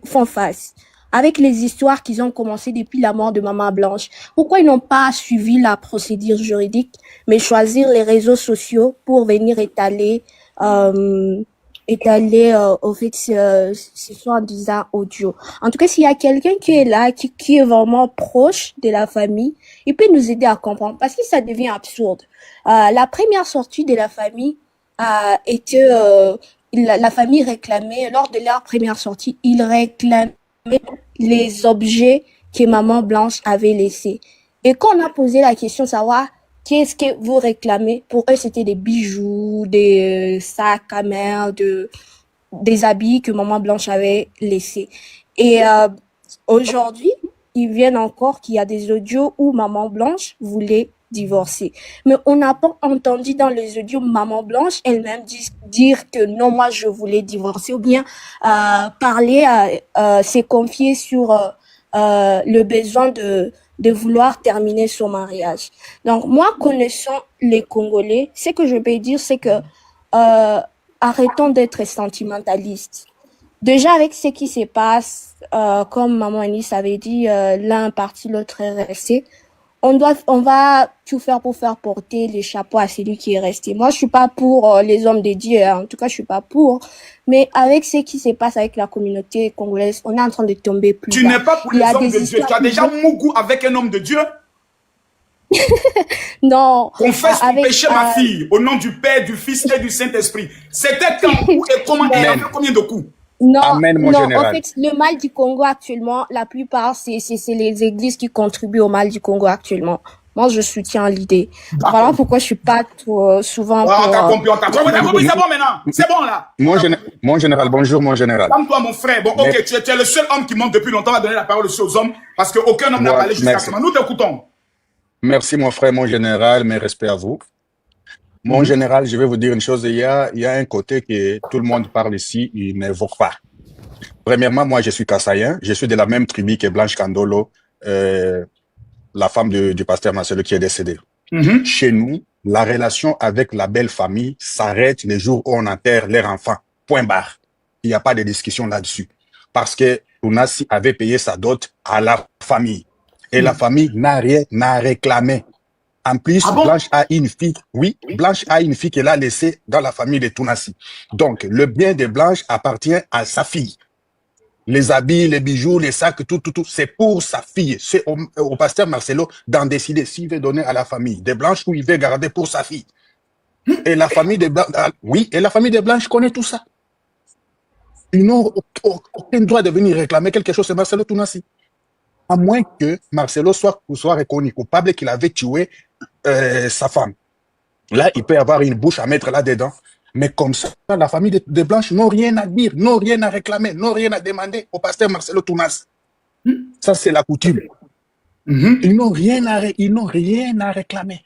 font face avec les histoires qu'ils ont commencé depuis la mort de Maman Blanche. Pourquoi ils n'ont pas suivi la procédure juridique, mais choisir les réseaux sociaux pour venir étaler au fait ce soi-disant audio. En tout cas, s'il y a quelqu'un qui est là, qui est vraiment proche de la famille, il peut nous aider à comprendre parce que ça devient absurde. La première sortie de la famille était la famille réclamait, lors de leur première sortie, ils réclamaient les objets que Maman Blanche avait laissés. Et quand on a posé la question de savoir qu'est-ce que vous réclamez, pour eux, c'était des bijoux, des sacs à main, des habits que Maman Blanche avait laissés. Et aujourd'hui, ils viennent encore qu'il y a des audios où Maman Blanche voulait divorcer. Mais on n'a pas entendu dans les audios Maman Blanche elle-même dire que non, moi je voulais divorcer, ou bien parler, se confier sur le besoin de vouloir terminer son mariage. Donc moi, connaissant les Congolais, ce que je peux dire, c'est que arrêtons d'être sentimentalistes. Déjà avec ce qui se passe, comme Maman Anis avait dit, l'un parti, l'autre est resté. On va tout faire pour faire porter les chapeaux à celui qui est resté. Moi, je suis pas pour les hommes de Dieu, hein. En tout cas, je suis pas pour. Mais avec ce qui se passe avec la communauté congolaise, on est en train de tomber plus bas. Tu n'es pas pour les hommes de Dieu. Tu as déjà Mougou avec un homme de Dieu? Non. Confesse ton péché, ma fille, au nom du Père, du Fils et du Saint-Esprit. C'était quand et comment il a fait combien de coups? Non, Amen, mon général. En fait, le mal du Congo actuellement, la plupart, c'est les églises qui contribuent au mal du Congo actuellement. Moi, je soutiens l'idée. Voilà pourquoi je suis pas trop, souvent. On t'a compris, on t'a compris, c'est bon maintenant. C'est bon là. Mon général, bonjour, mon général. Calme-toi, mon frère. Bon, ok, tu es le seul homme qui monte depuis longtemps. On va donner la parole aussi aux hommes parce qu'aucun homme n'a parlé jusqu'à ce moment. Nous t'écoutons. Merci, mon frère, mon général. Mes respects à vous. Mon général, je vais vous dire une chose. Il y a un côté que tout le monde parle ici, il n'évoque pas. Premièrement, moi, je suis Kassaïen. Je suis de la même tribu que Blanche Kandolo, la femme du pasteur Marcelo qui est décédée. Chez nous, la relation avec la belle famille s'arrête le jour où on enterre leur enfant. Point barre. Il n'y a pas de discussion là-dessus. Parce que Tunasi avait payé sa dot à la famille. Et la famille n'a rien à réclamer. En plus, Blanche a une fille. Oui, Blanche a une fille qu'elle a laissée dans la famille de Tunasi. Donc, le bien de Blanche appartient à sa fille. Les habits, les bijoux, les sacs, tout, c'est pour sa fille. C'est au pasteur Marcelo d'en décider s'il veut donner à la famille de Blanche ou il veut garder pour sa fille. Et la famille de Blanche, oui, et la famille de Blanche connaît tout ça. Ils n'ont aucun droit de venir réclamer quelque chose, c'est Marcelo Tunasi. À moins que Marcelo soit reconnu coupable qu'il avait tué sa femme. Là, il peut avoir une bouche à mettre là-dedans. Mais comme ça, la famille de Blanche n'ont rien à dire, n'ont rien à réclamer, n'ont rien à demander au pasteur Marcelo Tunasi. Ça, c'est la coutume. Ils n'ont rien à réclamer.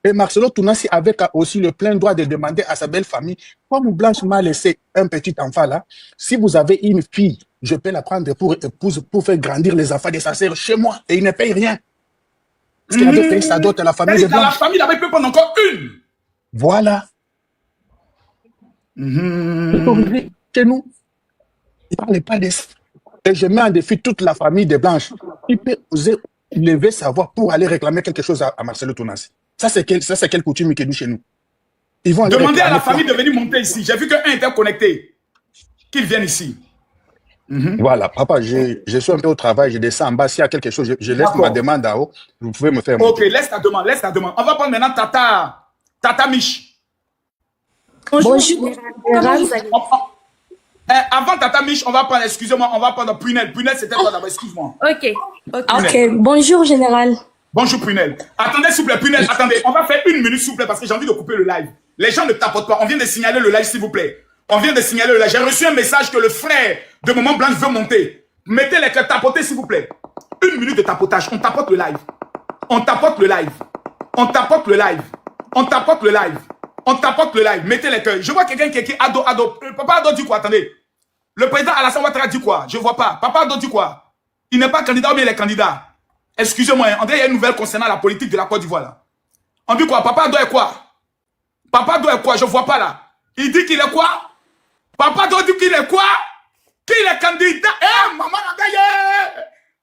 Et Marcelo Tunasi avait aussi le plein droit de demander à sa belle famille, comme Blanche m'a laissé un petit enfant là, si vous avez une fille, je peux la prendre pour épouse, pour faire grandir les enfants de sa sœur chez moi. Et il ne paye rien. Parce qu'il avait payé sa dot à la famille de Blanche. La famille avait pu prendre encore une. Voilà. Chez nous, il ne parlait pas de ça. Et je mets en défi toute la famille de Blanche. Il peut oser lever sa voix pour aller réclamer quelque chose à Marcelo Tunasi. Ça, c'est quelle coutume qui est chez nous. Ils vont demander à la famille de venir monter ici. J'ai vu qu'un était connecté. Qu'ils viennent ici. Voilà, papa, je suis un peu au travail, je descends en bas. S'il y a quelque chose, je laisse ma demande en haut. Vous pouvez me faire. Ok, laisse ta demande. On va prendre maintenant Tata Mich. Bonjour. Avant Tata Mich, on va prendre, excusez-moi, on va prendre Prunel. Prunel, c'était quoi d'abord? Excuse-moi. Ok, bonjour, général. Bonjour, Prunel. Attendez, s'il vous plaît, Prunel, attendez. On va faire une minute, s'il vous plaît, parce que j'ai envie de couper le live. Les gens ne tapotent pas. On vient de signaler le live, s'il vous plaît. On vient de signaler le live. J'ai reçu un message que le frère de Maman Blanche veut monter. Mettez les cœurs, tapotez, s'il vous plaît. Une minute de tapotage. On tapote le live. On tapote le live. On tapote le live. On tapote le live. On tapote le live, mettez les cœurs. Je vois quelqu'un qui est ado. Papa Ado dit quoi? Attendez. Le président Alassane Ouattara dit quoi? Je ne vois pas. Papa Ado dit quoi? Il n'est pas candidat ou bien il est candidat? Excusez-moi, on dirait qu'il y a une nouvelle concernant la politique de la Côte d'Ivoire là. On dit quoi? Papa Ado est quoi? Papa Ado est quoi? Je ne vois pas là. Il dit qu'il est quoi? Papa Ado dit qu'il est quoi? Qu'il est candidat? Eh, maman a gagné!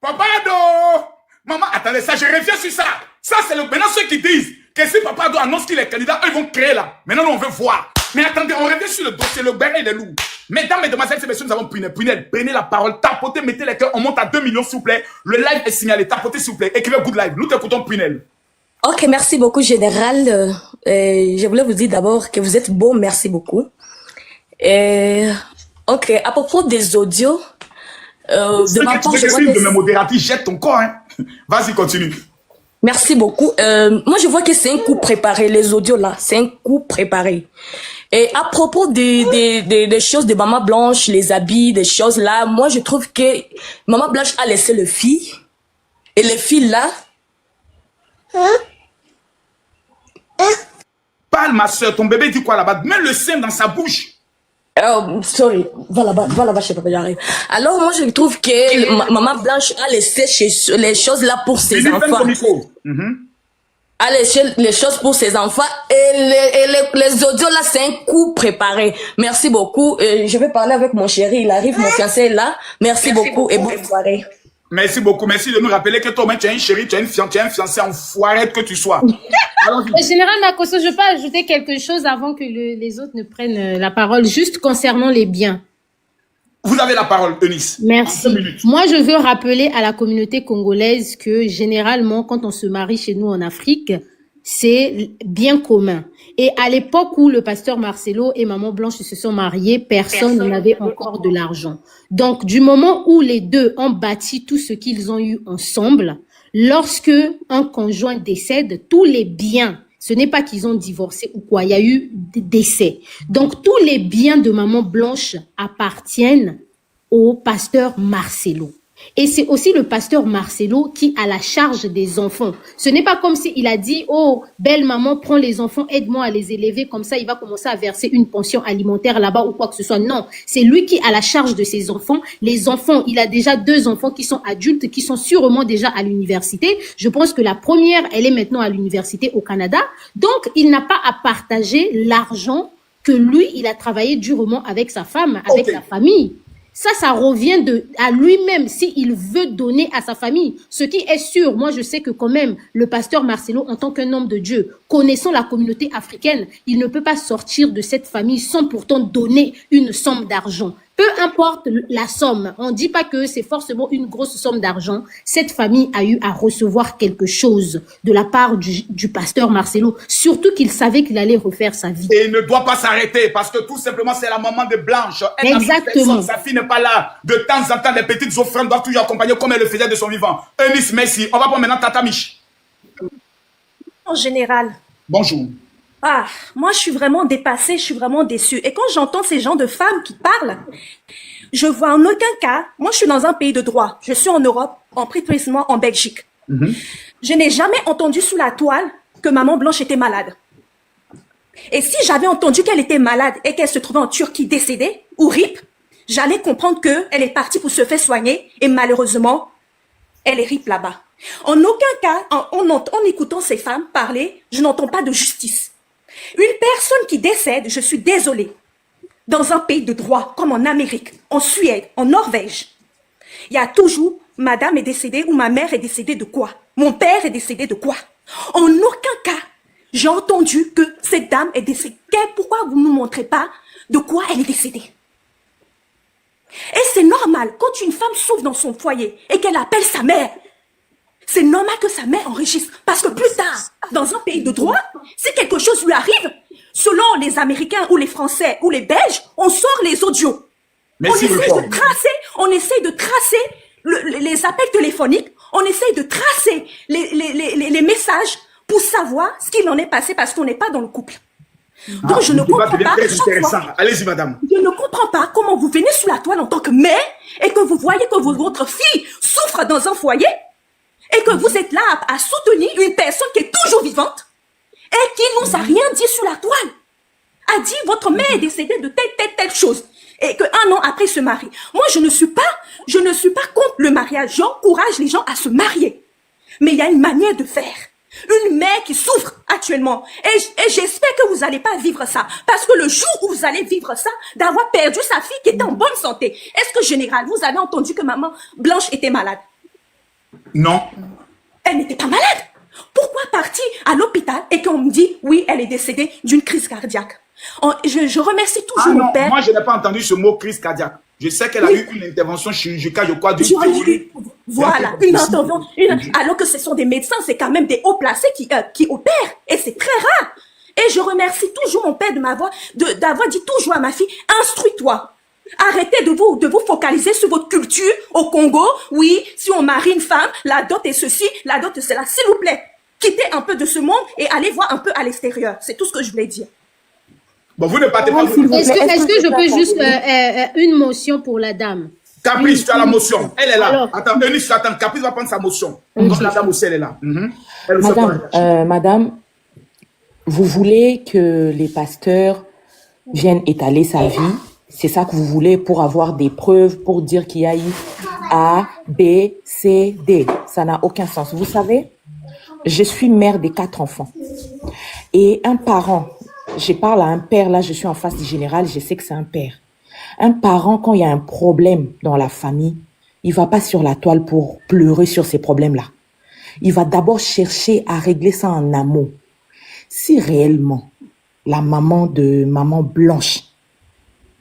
Papa Ado! Maman, attendez, ça, je reviens sur ça. Ça, c'est le... Maintenant, ceux qui disent que si Papa Ado annonce qu'il est candidat, eux, ils vont créer là. Maintenant, nous, on veut voir. Mais attendez, on revient sur le dossier. Le béret, il est lourd. Mesdames, Mesdemoiselles et messieurs, nous avons Prunel. Prenez la parole, tapotez, mettez les cœurs. On monte à 2 millions, s'il vous plaît. Le live est signalé. Tapotez, s'il vous plaît. Écrivez good live. Nous t'écoutons, Prunel. Ok, merci beaucoup, Général. Je voulais vous dire d'abord que vous êtes beau. Merci beaucoup. Ok, à propos des audios, de ma part, je vois que... de me modératrice, jette ton corps, hein. Vas-y, continue. Merci beaucoup. Moi, je vois que c'est un coup préparé, les audios là. C'est un coup préparé. Et à propos des choses de Maman Blanche, les habits, des choses là, moi, je trouve que Maman Blanche a laissé le fille. Et les filles là... Parle, ma soeur, ton bébé dit quoi là-bas? Mets le sein dans sa bouche. Sorry, va là-bas, je sais pas, j'arrive. Alors, moi, je trouve que Maman Blanche a laissé les choses là pour ses enfants. A laissé les choses pour ses enfants et les audios là, c'est un coup préparé. Merci beaucoup. Je vais parler avec mon chéri, il arrive, mon fiancé est là. Merci beaucoup et bonne soirée. Merci beaucoup. Merci de nous rappeler que toi-même, tu as une chérie, tu as un fiancé enfoiré que tu sois. Général Makosso, je peux ajouter quelque chose avant que les autres ne prennent la parole, juste concernant les biens. Vous avez la parole, Eunice. Merci. Moi, je veux rappeler à la communauté congolaise que généralement, quand on se marie chez nous en Afrique, c'est bien commun. Et à l'époque où le pasteur Marcelo et Maman Blanche se sont mariés, personne n'avait encore de l'argent. Donc, du moment où les deux ont bâti tout ce qu'ils ont eu ensemble, lorsque un conjoint décède, tous les biens, ce n'est pas qu'ils ont divorcé ou quoi, il y a eu des décès. Donc, tous les biens de Maman Blanche appartiennent au pasteur Marcelo. Et c'est aussi le pasteur Marcelo qui a la charge des enfants. Ce n'est pas comme s'il a dit, oh, belle maman, prends les enfants, aide-moi à les élever, comme ça il va commencer à verser une pension alimentaire là-bas ou quoi que ce soit. Non, c'est lui qui a la charge de ses enfants. Les enfants, il a déjà 2 enfants qui sont adultes, qui sont sûrement déjà à l'université. Je pense que la première, elle est maintenant à l'université au Canada. Donc, il n'a pas à partager l'argent que lui, il a travaillé durement avec sa femme, avec la famille. Ça revient à lui-même s'il veut donner à sa famille. Ce qui est sûr, moi je sais que quand même, le pasteur Marcelo, en tant qu'un homme de Dieu, connaissant la communauté africaine, il ne peut pas sortir de cette famille sans pourtant donner une somme d'argent. Peu importe la somme, on ne dit pas que c'est forcément une grosse somme d'argent. Cette famille a eu à recevoir quelque chose de la part du pasteur Marcelo, surtout qu'il savait qu'il allait refaire sa vie. Et il ne doit pas s'arrêter parce que tout simplement c'est la maman de Blanche. Exactement. Sa fille n'est pas là. De temps en temps, les petites offrandes doivent toujours accompagner comme elle le faisait de son vivant. Eunice, merci. On va prendre maintenant Tata Mich. En général. Bonjour. Ah, moi, je suis vraiment dépassée, je suis vraiment déçue. Et quand j'entends ces gens de femmes qui parlent, je vois en aucun cas, moi, je suis dans un pays de droit. Je suis en Europe, plus précisément en Belgique. Je n'ai jamais entendu sous la toile que Maman Blanche était malade. Et si j'avais entendu qu'elle était malade et qu'elle se trouvait en Turquie décédée, ou RIP, j'allais comprendre qu'elle est partie pour se faire soigner et malheureusement, elle est RIP là-bas. En aucun cas, en écoutant ces femmes parler, je n'entends pas de justice. Une personne qui décède, je suis désolée, dans un pays de droit comme en Amérique, en Suède, en Norvège, il y a toujours madame est décédée ou ma mère est décédée de quoi? Mon père est décédé de quoi? En aucun cas, j'ai entendu que cette dame est décédée. Pourquoi vous ne nous montrez pas de quoi elle est décédée? Et c'est normal, quand une femme souffre dans son foyer et qu'elle appelle sa mère, c'est normal que sa mère enregistre. Parce que plus tard, dans un pays de droit, si quelque chose lui arrive, selon les Américains ou les Français ou les Belges, on sort les audios. On essaie de tracer les appels téléphoniques, on essaie de tracer les messages pour savoir ce qu'il en est passé parce qu'on n'est pas dans le couple. Donc je ne comprends pas. Allez-y, madame. Je ne comprends pas comment vous venez sous la toile en tant que mère et que vous voyez que votre fille souffre dans un foyer et que vous êtes là à soutenir une personne qui est toujours vivante et qui nous a rien dit sous la toile. a dit votre mère est décédée de telle chose. Et qu'un an après se marie. Moi, je ne suis pas contre le mariage. J'encourage les gens à se marier. Mais il y a une manière de faire. Une mère qui souffre actuellement. Et j'espère que vous n'allez pas vivre ça. Parce que le jour où vous allez vivre ça, d'avoir perdu sa fille qui était en bonne santé. Est-ce que, général, vous avez entendu que maman Blanche était malade? Non. Elle n'était pas malade. Pourquoi partir à l'hôpital et qu'on me dit, oui, elle est décédée d'une crise cardiaque? Je remercie toujours mon père. Moi, je n'ai pas entendu ce mot crise cardiaque. Je sais qu'elle a eu une intervention chirurgicale, je crois, d'une thyroïde. Voilà, une intervention. Alors que ce sont des médecins, c'est quand même des hauts placés qui opèrent. Et c'est très rare. Et je remercie toujours mon père d'avoir dit toujours à ma fille, instruis-toi. Arrêtez de vous focaliser sur votre culture au Congo. Oui, si on marie une femme, la dot est ceci, la dot est cela. S'il vous plaît, quittez un peu de ce monde et allez voir un peu à l'extérieur. C'est tout ce que je voulais dire. Bon, vous ne partez pas. Est-ce que je peux juste une motion pour la dame? Caprice, tu as la motion. Elle est là. Alors, attends, Eunice, attends. Caprice va prendre sa motion. Donc la dame aussi, elle est là. Madame, vous voulez que les pasteurs viennent étaler sa vie? C'est ça que vous voulez pour avoir des preuves, pour dire qu'il y a eu A, B, C, D. Ça n'a aucun sens. Vous savez, je suis mère des 4 enfants. Et un parent, je parle à un père, là je suis en face du général, je sais que c'est un père. Un parent, quand il y a un problème dans la famille, il va pas sur la toile pour pleurer sur ces problèmes-là. Il va d'abord chercher à régler ça en amont. Si réellement la maman de maman Blanche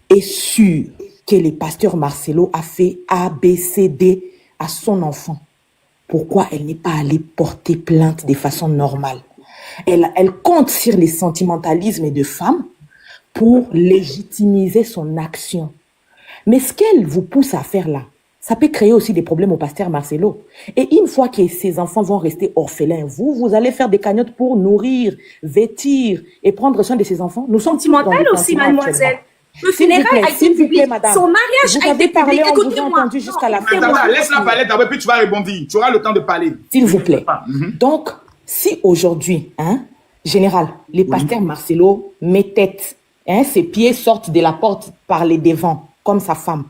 est sûre que le pasteur Marcelo a fait A, B, C, D à son enfant, pourquoi elle n'est pas allée porter plainte de façon normale? Elle compte sur les sentimentalismes de femmes pour légitimiser son action. Mais ce qu'elle vous pousse à faire là, ça peut créer aussi des problèmes au pasteur Marcelo. Et une fois que ces enfants vont rester orphelins, vous allez faire des cagnottes pour nourrir, vêtir et prendre soin de ces enfants. Nous sommes sentimentales aussi, mademoiselle. Le funérail a été public. Son mariage a été public. Écoutez-moi. Laisse-la parler d'abord, puis tu vas rebondir. Tu auras le temps de parler. S'il vous plaît. Donc, si aujourd'hui, général, les pasteurs Marcelo met tête, ses pieds sortent de la porte par les devants, comme sa femme.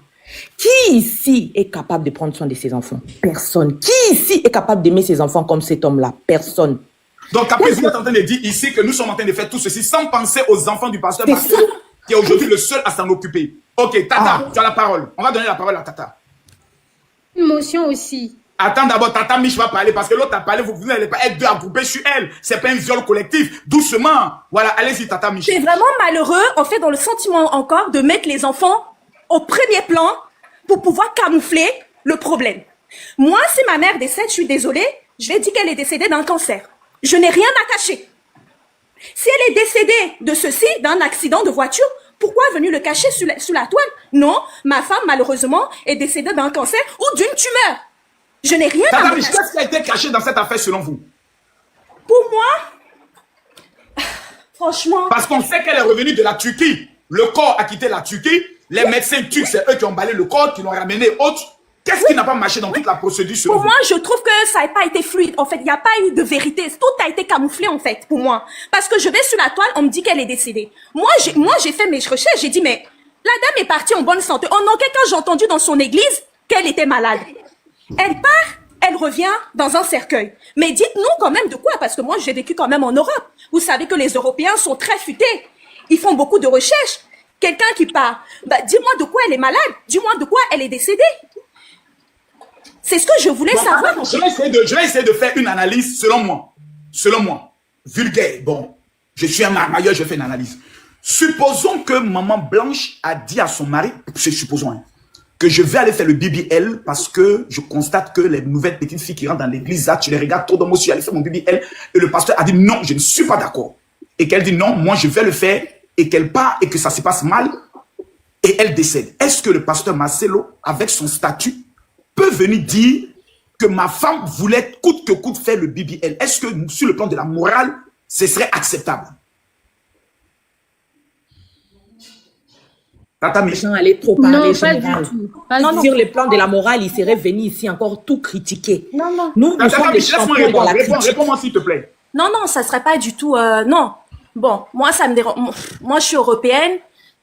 Qui ici est capable de prendre soin de ses enfants? Personne. Qui ici est capable d'aimer ses enfants comme cet homme-là? Personne. Donc, après, vous êtes en train de dire ici que nous sommes en train de faire tout ceci sans penser aux enfants du pasteur Marcelo, qui est aujourd'hui le seul à s'en occuper. Ok, Tata, tu as la parole. On va donner la parole à Tata. Une motion aussi. Attends d'abord, Tata Mich va parler parce que l'autre a parlé, vous n'allez pas être deux à grouper sur elle. C'est pas un viol collectif. Doucement. Voilà, allez-y, Tata Mich. C'est vraiment malheureux, en fait, dans le sentiment encore de mettre les enfants au premier plan pour pouvoir camoufler le problème. Moi, si ma mère décède, je suis désolée, je vais dire qu'elle est décédée d'un cancer. Je n'ai rien à cacher. Si elle est décédée de ceci, d'un accident de voiture, pourquoi est venu le cacher sous la toile? Non, ma femme, malheureusement, est décédée d'un cancer ou d'une tumeur. Je n'ai rien à cacher. Qu'est-ce qui a été caché dans cette affaire selon vous? Pour moi, franchement... Parce qu'on sait qu'elle est revenue de la Turquie. Le corps a quitté la Turquie. Les médecins turcs, c'est eux qui ont emballé le corps, qui l'ont ramené autre. Qu'est-ce qui n'a pas marché dans toute la procédure selon vous? Pour moi, je trouve que ça n'a pas été fluide. En fait, il n'y a pas eu de vérité. Tout a été camouflé, en fait, pour moi. Parce que je vais sur la toile, on me dit qu'elle est décédée. Moi, j'ai fait mes recherches. J'ai dit, mais la dame est partie en bonne santé. En aucun cas, j'ai entendu dans son église qu'elle était malade. Elle part, elle revient dans un cercueil. Mais dites-nous quand même de quoi, parce que moi, j'ai vécu quand même en Europe. Vous savez que les Européens sont très futés. Ils font beaucoup de recherches. Quelqu'un qui part, dis-moi de quoi elle est malade. Dis-moi de quoi elle est décédée. C'est ce que je voulais savoir. Je vais essayer de faire une analyse selon moi. Vulgaire. Bon, je suis un marmailleur, je fais une analyse. Supposons que maman Blanche a dit à son mari, supposons, que je vais aller faire le BBL parce que je constate que les nouvelles petites filles qui rentrent dans l'église, là, tu les regardes trop, donc moi je suis allé faire mon BBL. Et le pasteur a dit non, je ne suis pas d'accord. Et qu'elle dit non, moi je vais le faire, et qu'elle part et que ça se passe mal, et elle décède. Est-ce que le pasteur Marcelo, avec son statut, peut venir dire que ma femme voulait coûte que coûte faire le BBL? Est-ce que sur le plan de la morale, ce serait acceptable? Les gens allaient trop parler, non, général. Pas du tout. Sur le plan de la morale, il serait venu ici encore tout critiquer. Non. Nous sommes les champions dans la critique. Réponds-moi s'il te plaît. Non, ça ne serait pas du tout... non. Bon, moi, ça me dérange. Moi, je suis européenne.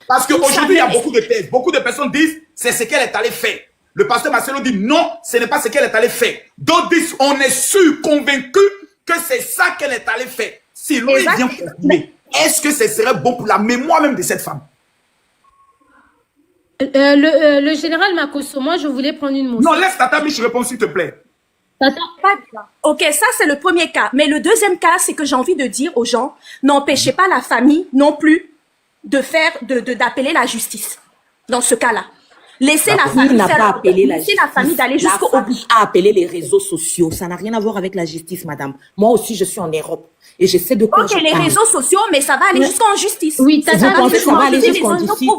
Parce qu'aujourd'hui, il y a beaucoup de thèses. Beaucoup de personnes disent c'est ce qu'elle est allée faire. Le pasteur Marcelo dit non, ce n'est pas ce qu'elle est allée faire. D'autres disent on est sûr, convaincu que c'est ça qu'elle est allée faire. Si lui vient confirmer, est-ce que ce serait bon pour la mémoire même de cette femme? Le général Makosso, moi je voulais prendre une motion. Non, laisse Tata Mich répondre s'il te plaît. Ok, ça c'est le premier cas. Mais le deuxième cas, c'est que j'ai envie de dire aux gens, n'empêchez pas la famille non plus de faire, d'appeler la justice. Dans ce cas-là. Laissez la famille n'a pas appelé la laissez la famille d'aller jusqu'au bout. A appelé les réseaux sociaux. Ça n'a rien à voir avec la justice, madame. Moi aussi, je suis en Europe. Et je sais de quoi je parle. Ok, les réseaux sociaux, mais ça va aller jusqu'en justice. Oui, vous pensez que ça va aller jusqu'en justice?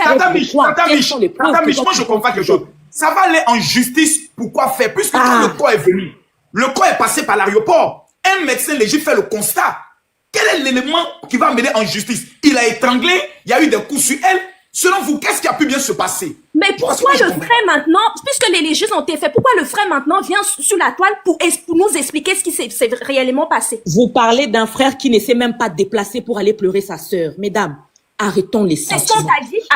Tata Mich, moi je comprends quelque chose. Ça va aller en justice, pourquoi faire? Puisque quand le corps est venu, le corps est passé par l'aéroport. Un médecin légiste fait le constat. Quel est l'élément qui va mener en justice? Il a étranglé, il y a eu des coups sur elle. Selon vous, qu'est-ce qui a pu bien se passer? Mais pourquoi le frère maintenant, puisque les légistes ont été faits, pourquoi le frère maintenant vient sur la toile pour nous expliquer ce qui s'est réellement passé? Vous parlez d'un frère qui ne s'est même pas déplacé pour aller pleurer sa sœur. Mesdames, arrêtons les sentiments.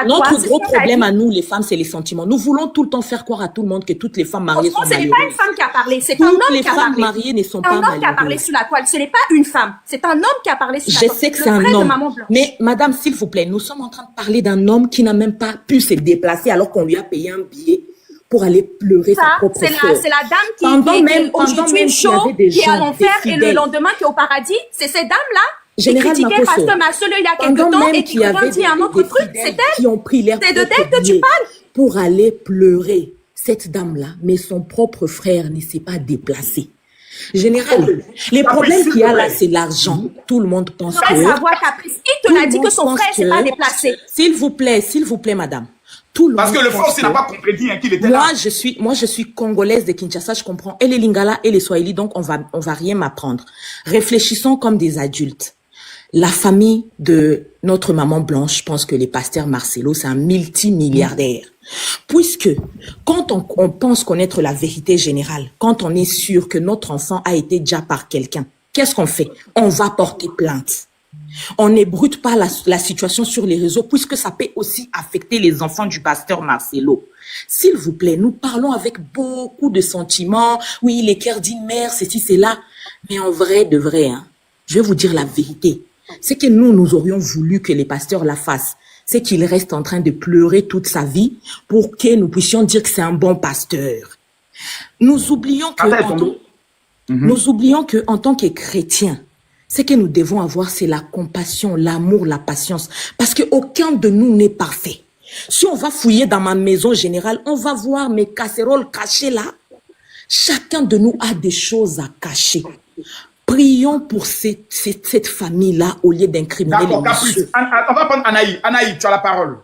Notre gros problème à nous, les femmes, c'est les sentiments. Nous voulons tout le temps faire croire à tout le monde que toutes les femmes mariées sont malheureuses. Ce n'est pas une femme qui a parlé, c'est un homme qui a parlé. Toutes les femmes mariées ne sont pas malheureuses. C'est un homme qui a parlé sur la toile, ce n'est pas une femme. C'est un homme qui a parlé sur la toile. Je sais que c'est un homme. Mais madame, s'il vous plaît, nous sommes en train de parler d'un homme qui n'a même pas pu se déplacer alors qu'on lui a payé un billet pour aller pleurer sa propre sœur. C'est la dame qui est aujourd'hui chaud, qui est à l'enfer et le lendemain qui est au paradis. C'est cette dame-là qui critiquait Pasteur Marcelo il y a quelques temps et qui revendit un autre truc. C'est elle. Qui ont pris l'air c'est de d'elle que tu parles. Pour aller pleurer. Cette dame-là, mais son propre frère ne s'est pas déplacé. Général, les problèmes qu'il y a là, c'est l'argent. Tout le monde pense que... savoir Caprice, qui te l'a dit que son frère s'est pas déplacé? S'il vous plaît, madame. Parce que le frère aussi n'a pas compris qu'il était là. Moi, je suis congolaise de Kinshasa, je comprends. Et les Lingala et les Swahili, donc on va rien m'apprendre. Réfléchissons comme des adultes. La famille de notre maman Blanche, je pense que les pasteurs Marcelo, c'est un multimilliardaire. Puisque quand on pense connaître la vérité générale, quand on est sûr que notre enfant a été déjà par quelqu'un, qu'est-ce qu'on fait? On va porter plainte. On n'ébrute pas la situation sur les réseaux puisque ça peut aussi affecter les enfants du pasteur Marcelo. S'il vous plaît, nous parlons avec beaucoup de sentiments. Oui, les cœurs d'une mère, ceci, cela. Mais en vrai de vrai, je vais vous dire la vérité. C'est que nous aurions voulu que les pasteurs la fassent. C'est qu'il reste en train de pleurer toute sa vie pour que nous puissions dire que c'est un bon pasteur. Nous oublions que en tant que chrétiens, ce que nous devons avoir, c'est la compassion, l'amour, la patience. Parce qu'aucun de nous n'est parfait. Si on va fouiller dans ma maison générale, on va voir mes casseroles cachées là. Chacun de nous a des choses à cacher. Prions pour cette famille-là au lieu d'incriminer les messieurs. On va prendre Anaï. Anaï, tu as la parole.